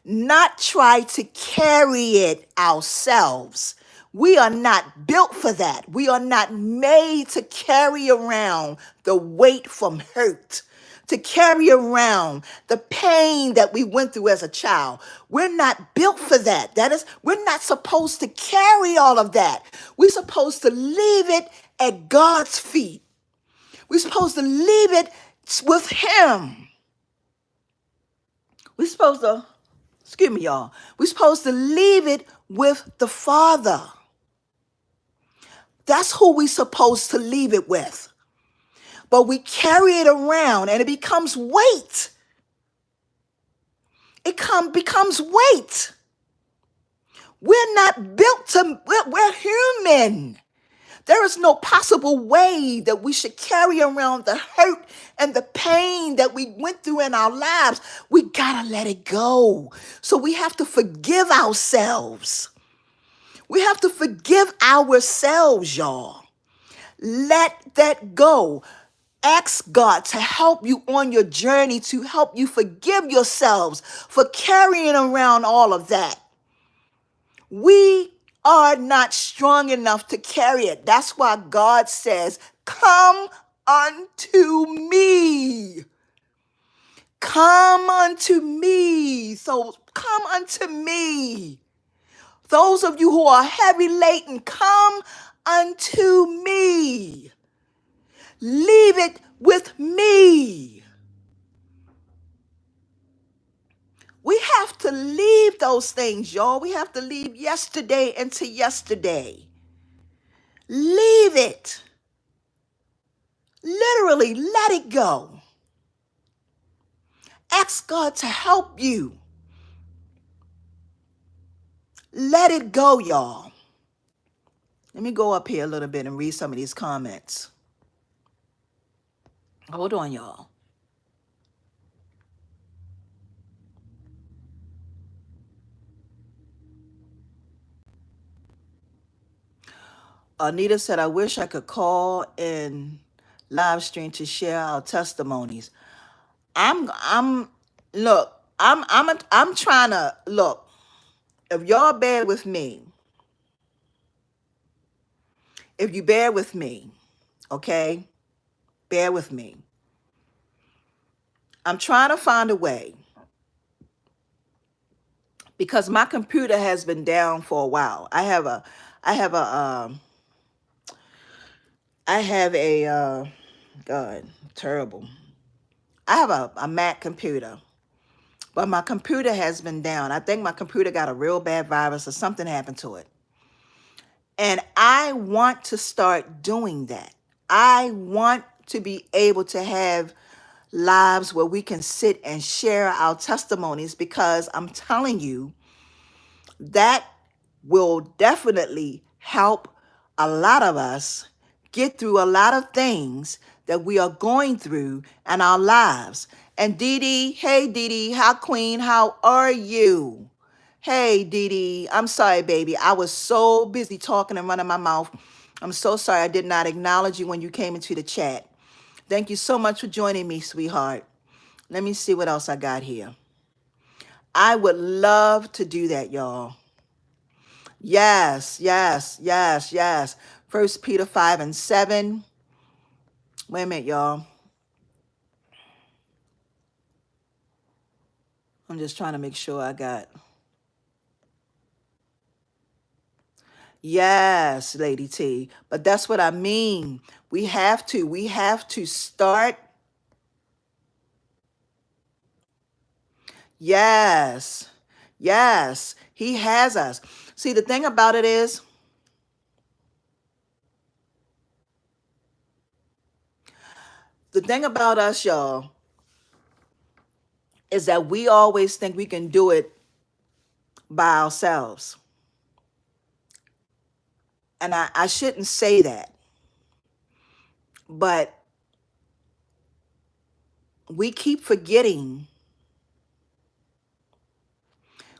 A: Not try to carry it ourselves. We are not built for that. We are not made to carry around the weight from hurt, to carry around the pain that we went through as a child. We're not built for that. We're not supposed to carry all of that. We're supposed to leave it at God's feet. We're supposed to leave it with Him. We're supposed to, excuse me, y'all. We're supposed to leave it with the Father. That's who we're supposed to leave it with. But we carry it around and it becomes weight. Becomes weight. We're not built to, we're human. There is no possible way that we should carry around the hurt and the pain that we went through in our lives. We gotta let it go. So we have to forgive ourselves. We have to forgive ourselves, y'all. Let that go. Ask God to help you on your journey, to help you forgive yourselves for carrying around all of that. We are not strong enough to carry it. That's why God says, come unto me. Come unto me. So come unto me. Those of you who are heavy laden, come unto me. Leave it with me. We have to leave those things, y'all. We have to leave yesterday into yesterday. Leave it. Literally, let it go. Ask God to help you. Let it go, y'all. Let me go up here a little bit and read some of these comments. Hold on, y'all. Anita said, I wish I could call and live stream to share our testimonies. I'm trying to look. If y'all bear with me, if you bear with me, okay, bear with me. I'm trying to find a way because my computer has been down for a while. I have a God, terrible. I have a Mac computer, but my computer has been down. I think my computer got a real bad virus or something happened to it. And I want to start doing that. I want to be able to have lives where we can sit and share our testimonies, because I'm telling you, that will definitely help a lot of us get through a lot of things that we are going through in our lives. And Dee Dee, hey Dee Dee, hi Queen, how are you? Hey Dee Dee, I'm sorry, baby. I was so busy talking and running my mouth. I'm so sorry I did not acknowledge you when you came into the chat. Thank you so much for joining me, sweetheart. Let me see what else I got here. I would love to do that, y'all. Yes, yes, yes, yes. 1 Peter 5:7. Wait a minute, y'all. I'm just trying to make sure I got. Yes, Lady T. But that's what I mean. We have to start. Yes, yes, He has us. See, the thing about it is, the thing about us, y'all, is that we always think we can do it by ourselves. And I shouldn't say that, but we keep forgetting.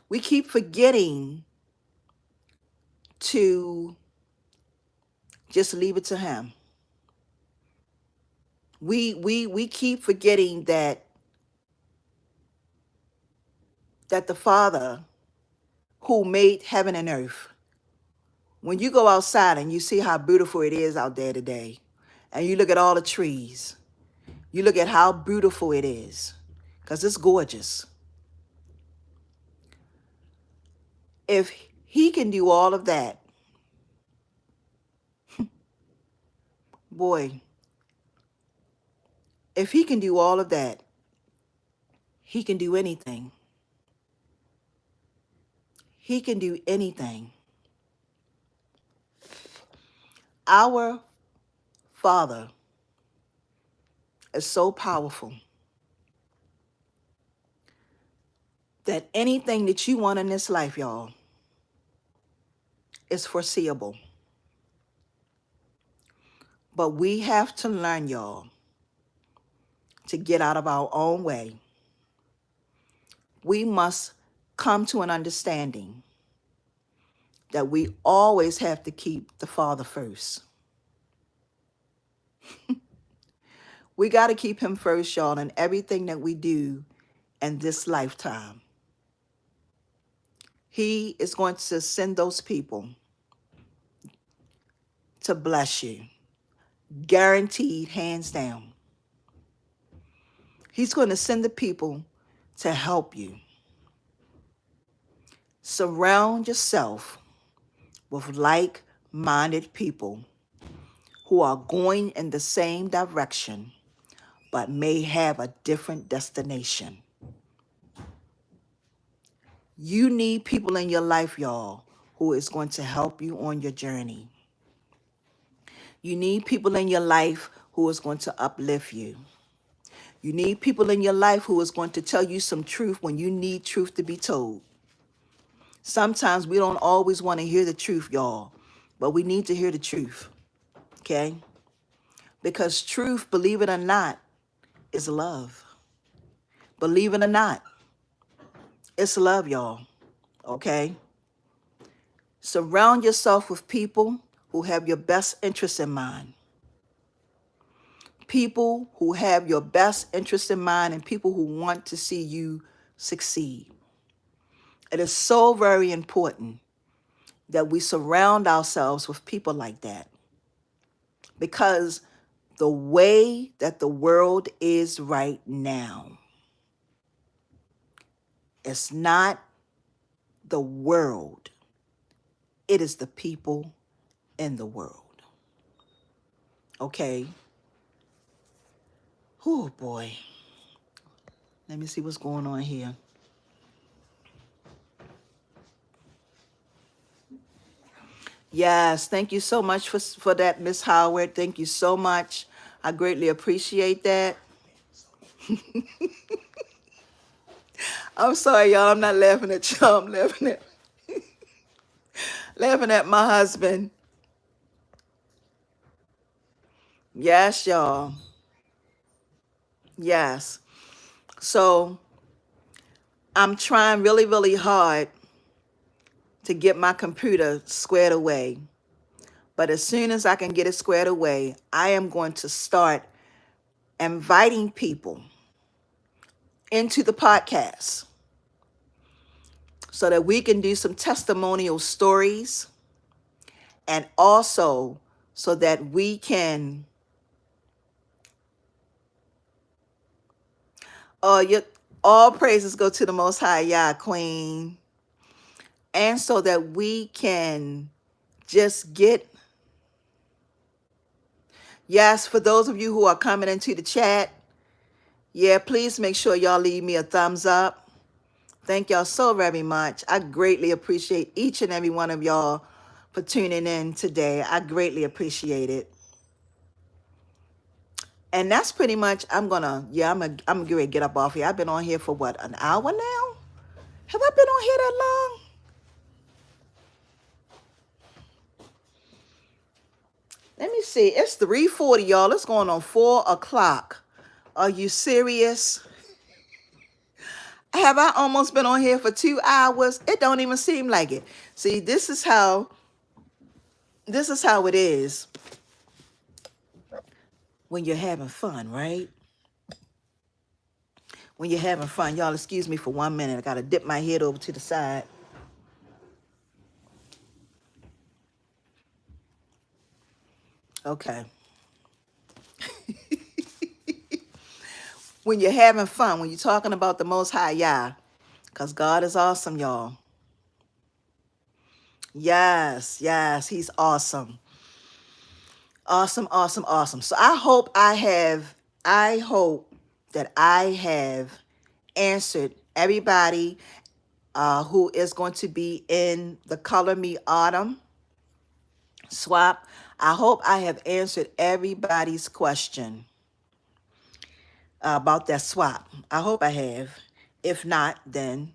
A: We keep forgetting to just leave it to Him. We keep forgetting that the Father who made heaven and earth, when you go outside and you see how beautiful it is out there today, and you look at all the trees, You look at how beautiful it is, because it's gorgeous. If he can do all of that, boy, if he can do all of that, he can do anything. He can do anything. Our Father is so powerful that anything that you want in this life, y'all, is foreseeable. But we have to learn, y'all, to get out of our own way. We must come to an understanding that we always have to keep the Father first. We got to keep him first, y'all, in everything that we do in this lifetime. He is going to send those people to bless you. Guaranteed, hands down. He's going to send the people to help you. Surround yourself with like-minded people who are going in the same direction, but may have a different destination. You need people in your life, y'all, who is going to help you on your journey. You need people in your life who is going to uplift you. You need people in your life who is going to tell you some truth when you need truth to be told. Sometimes we don't always want to hear the truth, y'all, but we need to hear the truth, okay? Because truth, believe it or not, is love. Believe it or not, it's love, y'all, okay? Surround yourself with people who have your best interests in mind. People who have your best interest in mind and people who want to see you succeed. It is so very important that we surround ourselves with people like that, because the way that the world is right now, it's not the world, it is the people in the world. Okay? Oh boy. Let me see what's going on here. Yes, thank you so much for that, Miss Howard. Thank you so much. I greatly appreciate that. I'm sorry, y'all. I'm not laughing at you. I'm laughing at my husband. Yes, y'all. Yes. So I'm trying really, really hard to get my computer squared away. But as soon as I can get it squared away, I am going to start inviting people into the podcast so that we can do some testimonial stories, and also so that we can, all praises go to the Most High, Yah, Queen, and so that we can just get, yes, for those of you who are coming into the chat, yeah, please make sure y'all leave me a thumbs up. Thank y'all so very much. I greatly appreciate each and every one of y'all for tuning in today. I greatly appreciate it. And that's pretty much, I'm gonna get ready to get up off here. I've been on here for what, an hour now? Have I been on here that long? Let me see. It's 3:40, y'all. It's going on 4 o'clock. Are you serious? Have I almost been on here for 2 hours? It don't even seem like it. See, this is how it is when you're having fun, right? When you're having fun. Y'all excuse me for 1 minute. I got to dip my head over to the side. Okay. when you're having fun, when you're talking about the Most High Yah, because God is awesome, y'all. Yes, yes, he's awesome. Awesome, awesome, awesome. So I hope that I have answered everybody who is going to be in the Color Me Autumn swap. I hope I have answered everybody's question about that swap. I hope I have. If not, then,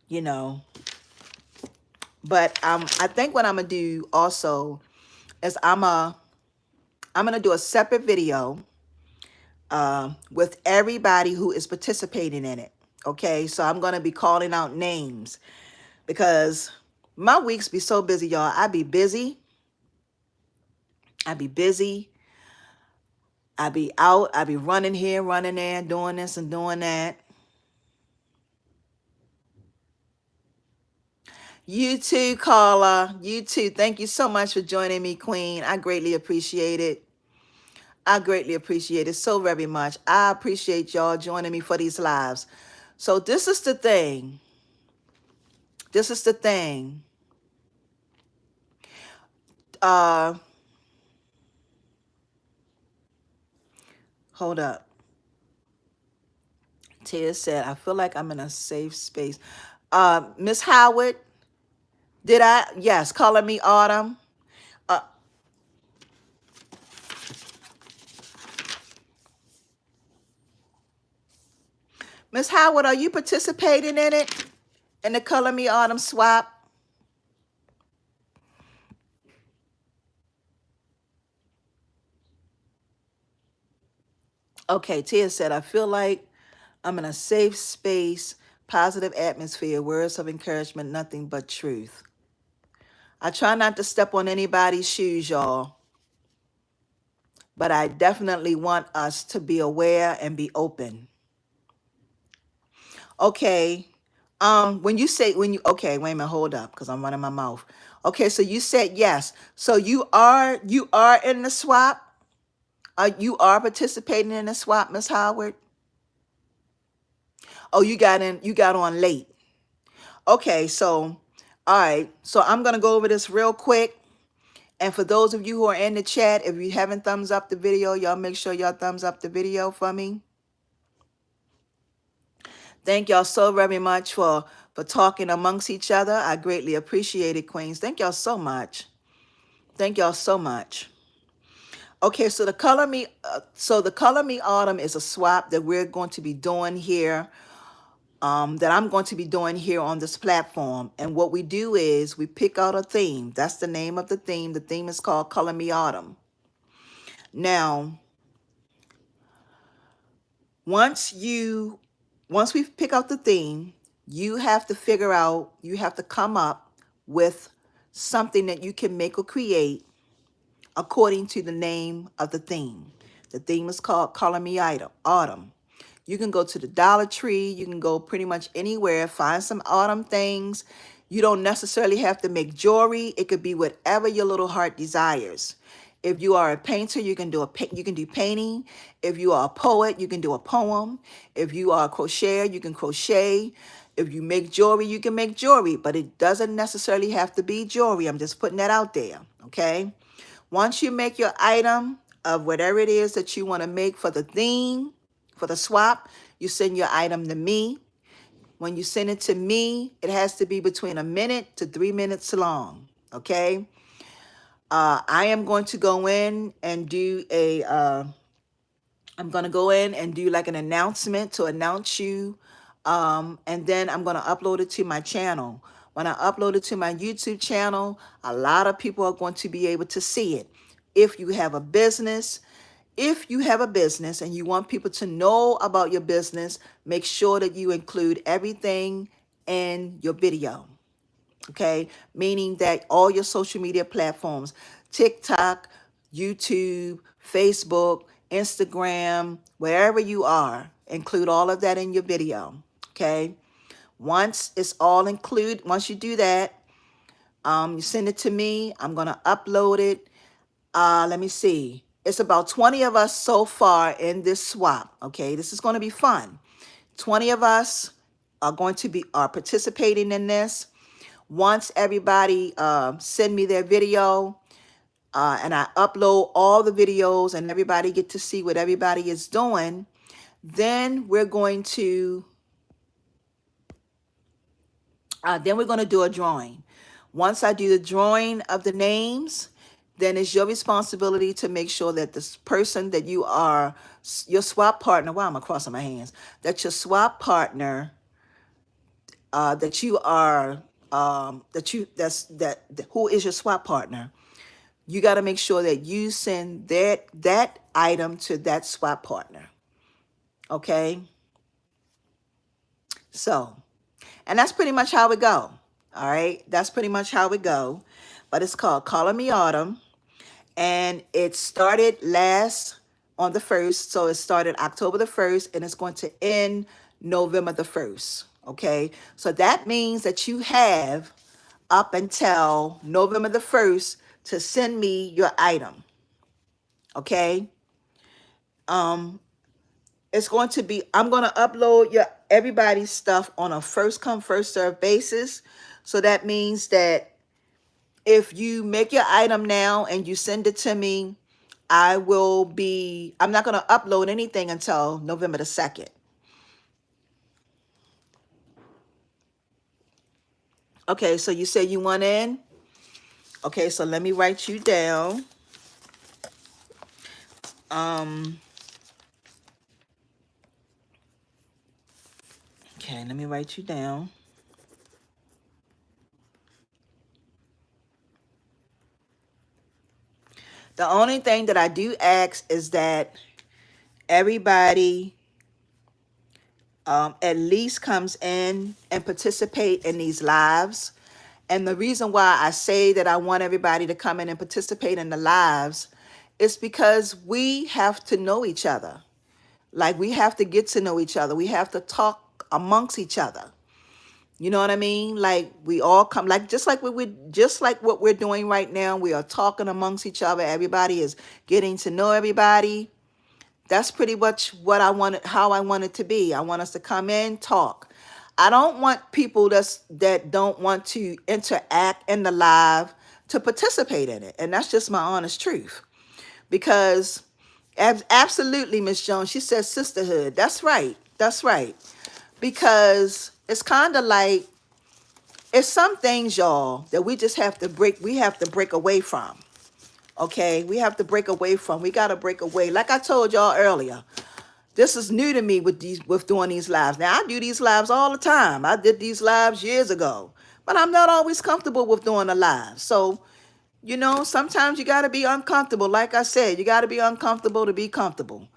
A: you know. But I think what I'm going to do also is I'm going to do a separate video with everybody who is participating in it. Okay, so I'm going to be calling out names because my weeks be so busy, y'all. I be busy. I be busy. I be out. I be running here, running there, doing this and doing that. You too, Carla. You too. Thank you so much for joining me, Queen. I greatly appreciate it. I greatly appreciate it so very much. I appreciate y'all joining me for these lives. So this is the thing. This is the thing. Hold up. Tia said, I feel like I'm in a safe space. Miss Howard, did I? Yes, Color Me Autumn. Uh, Miss Howard, are you participating in it? In the Color Me Autumn swap? Okay, Tia said, I feel like I'm in a safe space, positive atmosphere, words of encouragement, nothing but truth. I try not to step on anybody's shoes, y'all, but I definitely want us to be aware and be open. Okay. Okay, wait a minute, hold up, because I'm running my mouth. Okay, so you said yes. So you are in the swap? You are participating in the swap, Miss Howard? Oh, you got on late. Okay, so all right. So I'm gonna go over this real quick. And for those of you who are in the chat, if you haven't thumbs up the video, y'all make sure y'all thumbs up the video for me. Thank y'all so very much for talking amongst each other. I greatly appreciate it, Queens. Thank y'all so much. Thank y'all so much. Okay, so the Color Me Autumn is a swap that we're going to be doing here, that I'm going to be doing here on this platform. And what we do is we pick out a theme. That's the name of the theme. The theme is called Color Me Autumn. Now, once we pick out the theme, you have to come up with something that you can make or create according to the name of the theme. The theme is called Color Me Autumn. You can go to the Dollar Tree. You can go pretty much anywhere, find some autumn things. You don't necessarily have to make jewelry. It could be whatever your little heart desires. If you are a painter, you can do painting. If you are a poet, you can do a poem. If you are a crocheter, you can crochet. If you make jewelry, you can make jewelry, but it doesn't necessarily have to be jewelry. I'm just putting that out there, okay? Once you make your item of whatever it is that you want to make for the theme, for the swap, you send your item to me. When you send it to me, it has to be between 1 minute to 3 minutes long, okay? I am going to go in and do I'm going to go in and do like an announcement to announce you. And then I'm going to upload it to my channel. When I upload it to my YouTube channel, a lot of people are going to be able to see it. If you have a business, and you want people to know about your business, make sure that you include everything in your video. Okay, meaning that all your social media platforms, TikTok, YouTube, Facebook, Instagram, wherever you are, include all of that in your video. Okay, once you do that, you send it to me. I'm gonna upload it. Let me see. It's about 20 of us so far in this swap. Okay, this is going to be fun. 20 of us are participating in this. Once everybody send me their video, and I upload all the videos and everybody get to see what everybody is doing, then we're going to do a drawing. Once I do the drawing of the names, then it's your responsibility to make sure that this person that you are, your swap partner, wow, I'm crossing my hands, that your swap partner, that you are, who is your swap partner, you got to make sure that you send that item to that swap partner. Okay. So, and that's pretty much how it go. All right. That's pretty much how it go. But it's called Color Me Autumn. And it started on the 1st. So it started October the 1st and it's going to end November the 1st. Okay. So that means that you have up until November the 1st to send me your item. Okay. It's going to be, I'm going to upload everybody's stuff on a first come, first serve basis. So that means that if you make your item now and you send it to me, I'm not going to upload anything until November the 2nd. Okay, so you say you want in? Okay, so let me write you down. Okay, let me write you down. The only thing that I do ask is that everybody at least comes in and participate in these lives. And the reason why I say that I want everybody to come in and participate in the lives is because we have to know each other. Like, we have to get to know each other. We have to talk amongst each other. You know what I mean? Like, we all come, like, just like what we're doing right now. We are talking amongst each other. Everybody is getting to know everybody. That's pretty much how I want it to be. I want us to come in, talk. I don't want people that don't want to interact in the live to participate in it. And that's just my honest truth. Because absolutely, Miss Jones, she says sisterhood. That's right. That's right. Because it's kind of like, it's some things, y'all, that we just have to break away from. Okay, we have to break away from. We got to break away. Like I told y'all earlier, this is new to me with doing these lives. Now, I do these lives all the time. I did these lives years ago, but I'm not always comfortable with doing a live. So, sometimes you got to be uncomfortable. Like I said, you got to be uncomfortable to be comfortable.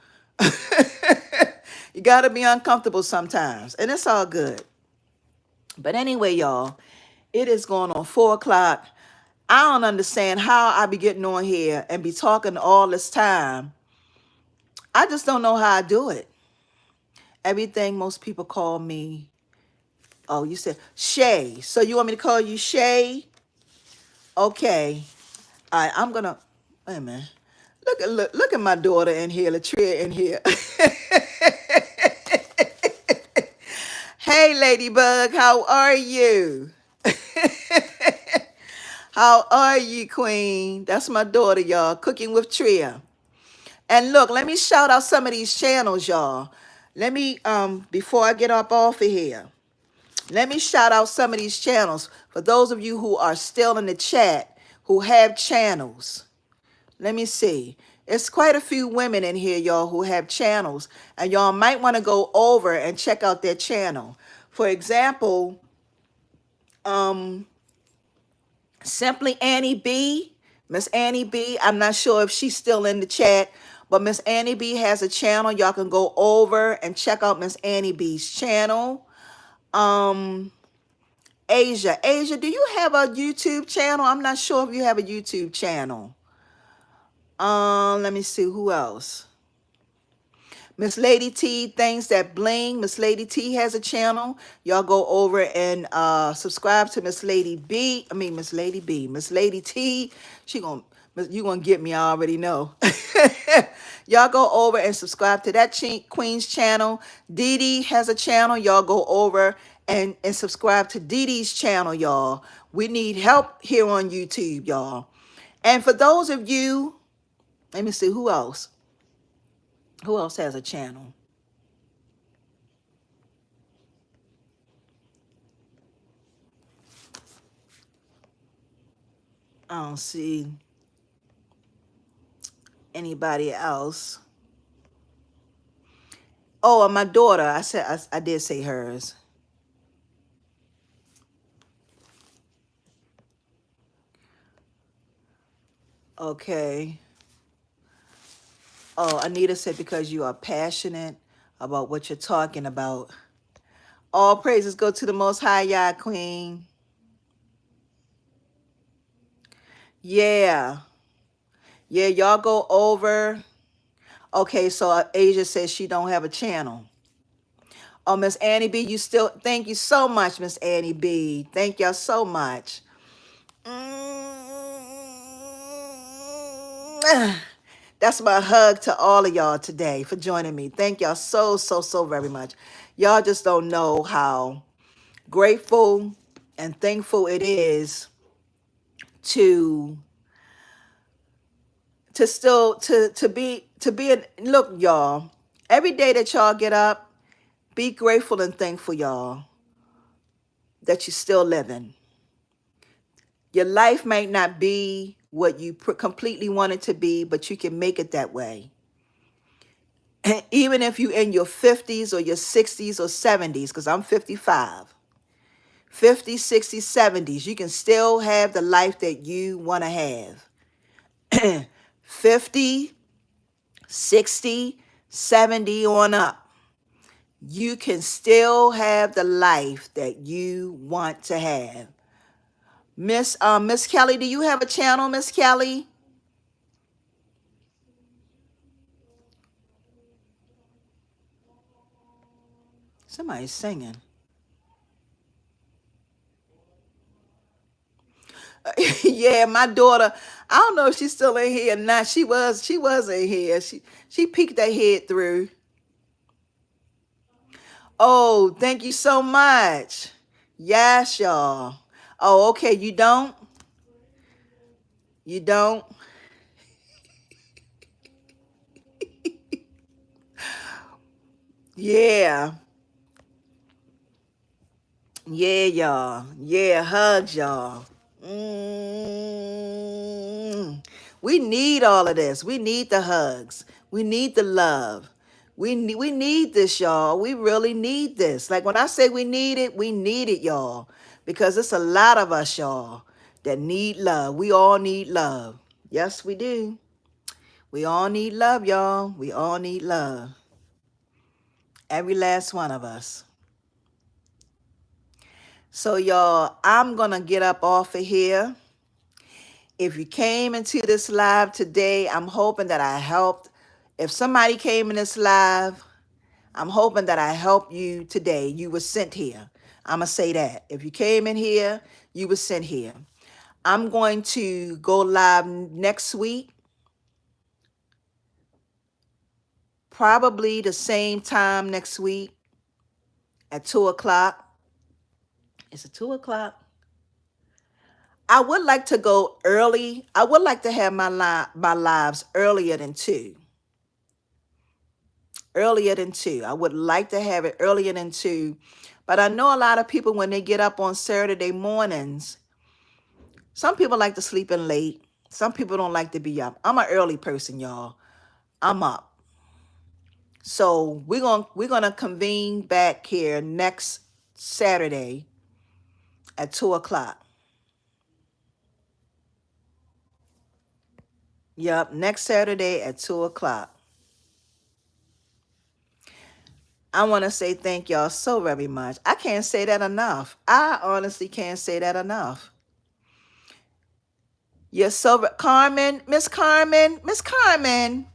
A: You got to be uncomfortable sometimes, and it's all good. But anyway, y'all, it is going on 4 o'clock. I don't understand how I be getting on here and be talking all this time. I just don't know how I do it. Everything most people call me, oh, you said Shay. So you want me to call you Shay? Okay. All right, I'm going to, wait a minute. Look at my daughter in here, Latria in here. Hey, Ladybug, how are you? How are you, Queen? That's my daughter, y'all. Cooking with Tria. And look, let me shout out some of these channels, y'all. Let me, before I get up off of here, let me shout out some of these channels for those of you who are still in the chat who have channels. Let me see. It's quite a few women in here, y'all, who have channels. And y'all might want to go over and check out their channel. For example, Simply Annie B, Miss Annie B, I'm not sure if she's still in the chat, but Miss Annie B has a channel. Y'all can go over and check out Miss Annie B's channel. Asia, do you have a YouTube channel? I'm not sure if you have a YouTube channel. Let me see who else. Miss Lady T, Things That Bling. Miss Lady T has a channel. Y'all go over and subscribe to Miss Lady B. Miss Lady B. Miss Lady T. You gonna get me, I already know. Y'all go over and subscribe to that Queen's channel. Dee Dee has a channel. Y'all go over and subscribe to Dee Dee's channel, y'all. We need help here on YouTube, y'all. And for those of you, let me see who else. Who else has a channel? I don't see anybody else. Oh, and my daughter. I did say hers. Okay. Oh, Anita said because you are passionate about what you're talking about. All praises go to the Most High, Yah, Queen. Yeah. Yeah, y'all go over. Okay, so Asia says she don't have a channel. Oh, Miss Annie B, you still, thank you so much, Miss Annie B. Thank y'all so much. That's my hug to all of y'all today for joining me. Thank y'all so, so, so very much. Y'all just don't know how grateful and thankful it is to still to be look, y'all, every day that y'all get up, be grateful and thankful, y'all, that you're still living. Your life might not be what you completely want it to be, but you can make it that way. Even if you're in your 50s or your 60s or 70s, because I'm 55, 50s, 60s, 70s, you can still have the life that you want to have. 50, 60, 70 on up, you can still have the life that you want to have. Miss Kelly, do you have a channel, Miss Kelly? Somebody's singing. Yeah, my daughter, I don't know if she's still in here or not. She was in here. She peeked her head through. Oh, thank you so much. Yes, y'all. Oh, okay, you don't? You don't? Yeah. Yeah, y'all. Yeah, hugs, y'all. We need all of this. We need the hugs. We need the love. We need this, y'all. We really need this. Like when I say we need it, y'all. Because it's a lot of us, y'all, that need love. We all need love. Yes, we do. We all need love, y'all. We all need love. Every last one of us. So, y'all, I'm going to get up off of here. If you came into this live today, I'm hoping that I helped. If somebody came in this live, I'm hoping that I helped you today. You were sent here. I'm going to say that. If you came in here, you were sent here. I'm going to go live next week, probably the same time next week at 2 o'clock. Is it 2 o'clock? I would like to go early. I would like to have my lives earlier than 2. Earlier than 2. I would like to have it earlier than 2. But I know a lot of people, when they get up on Saturday mornings, some people like to sleep in late. Some people don't like to be up. I'm an early person, y'all. I'm up. So we're gonna convene back here next Saturday at 2 o'clock. Yep, next Saturday at 2 o'clock. I want to say thank y'all so very much. I can't say that enough. I honestly can't say that enough. You're so, Carmen, Miss Carmen, Miss Carmen.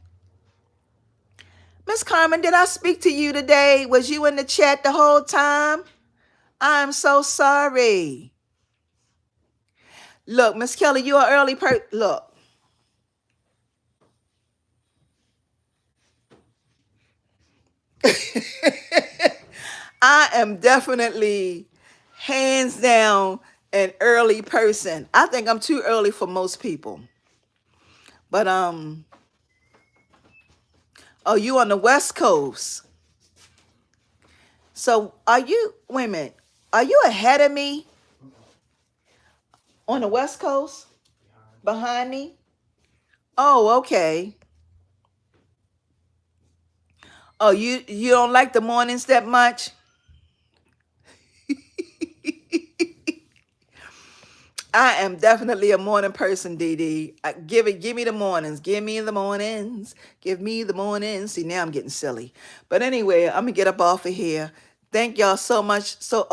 A: Miss Carmen, did I speak to you today? Was you in the chat the whole time? I'm so sorry. Look, Miss Kelly, you're an early person. Look, I am definitely hands down an early person. I think I'm too early for most people. But oh, you on the West Coast. So are you, wait a minute, are you ahead of me on the West Coast? Behind me? Oh, okay. Oh, you don't like the mornings that much? I am definitely a morning person, Dee Dee. Give me the mornings. Give me the mornings. Give me the mornings. See, now I'm getting silly. But anyway, I'm gonna get up off of here. Thank y'all so much. So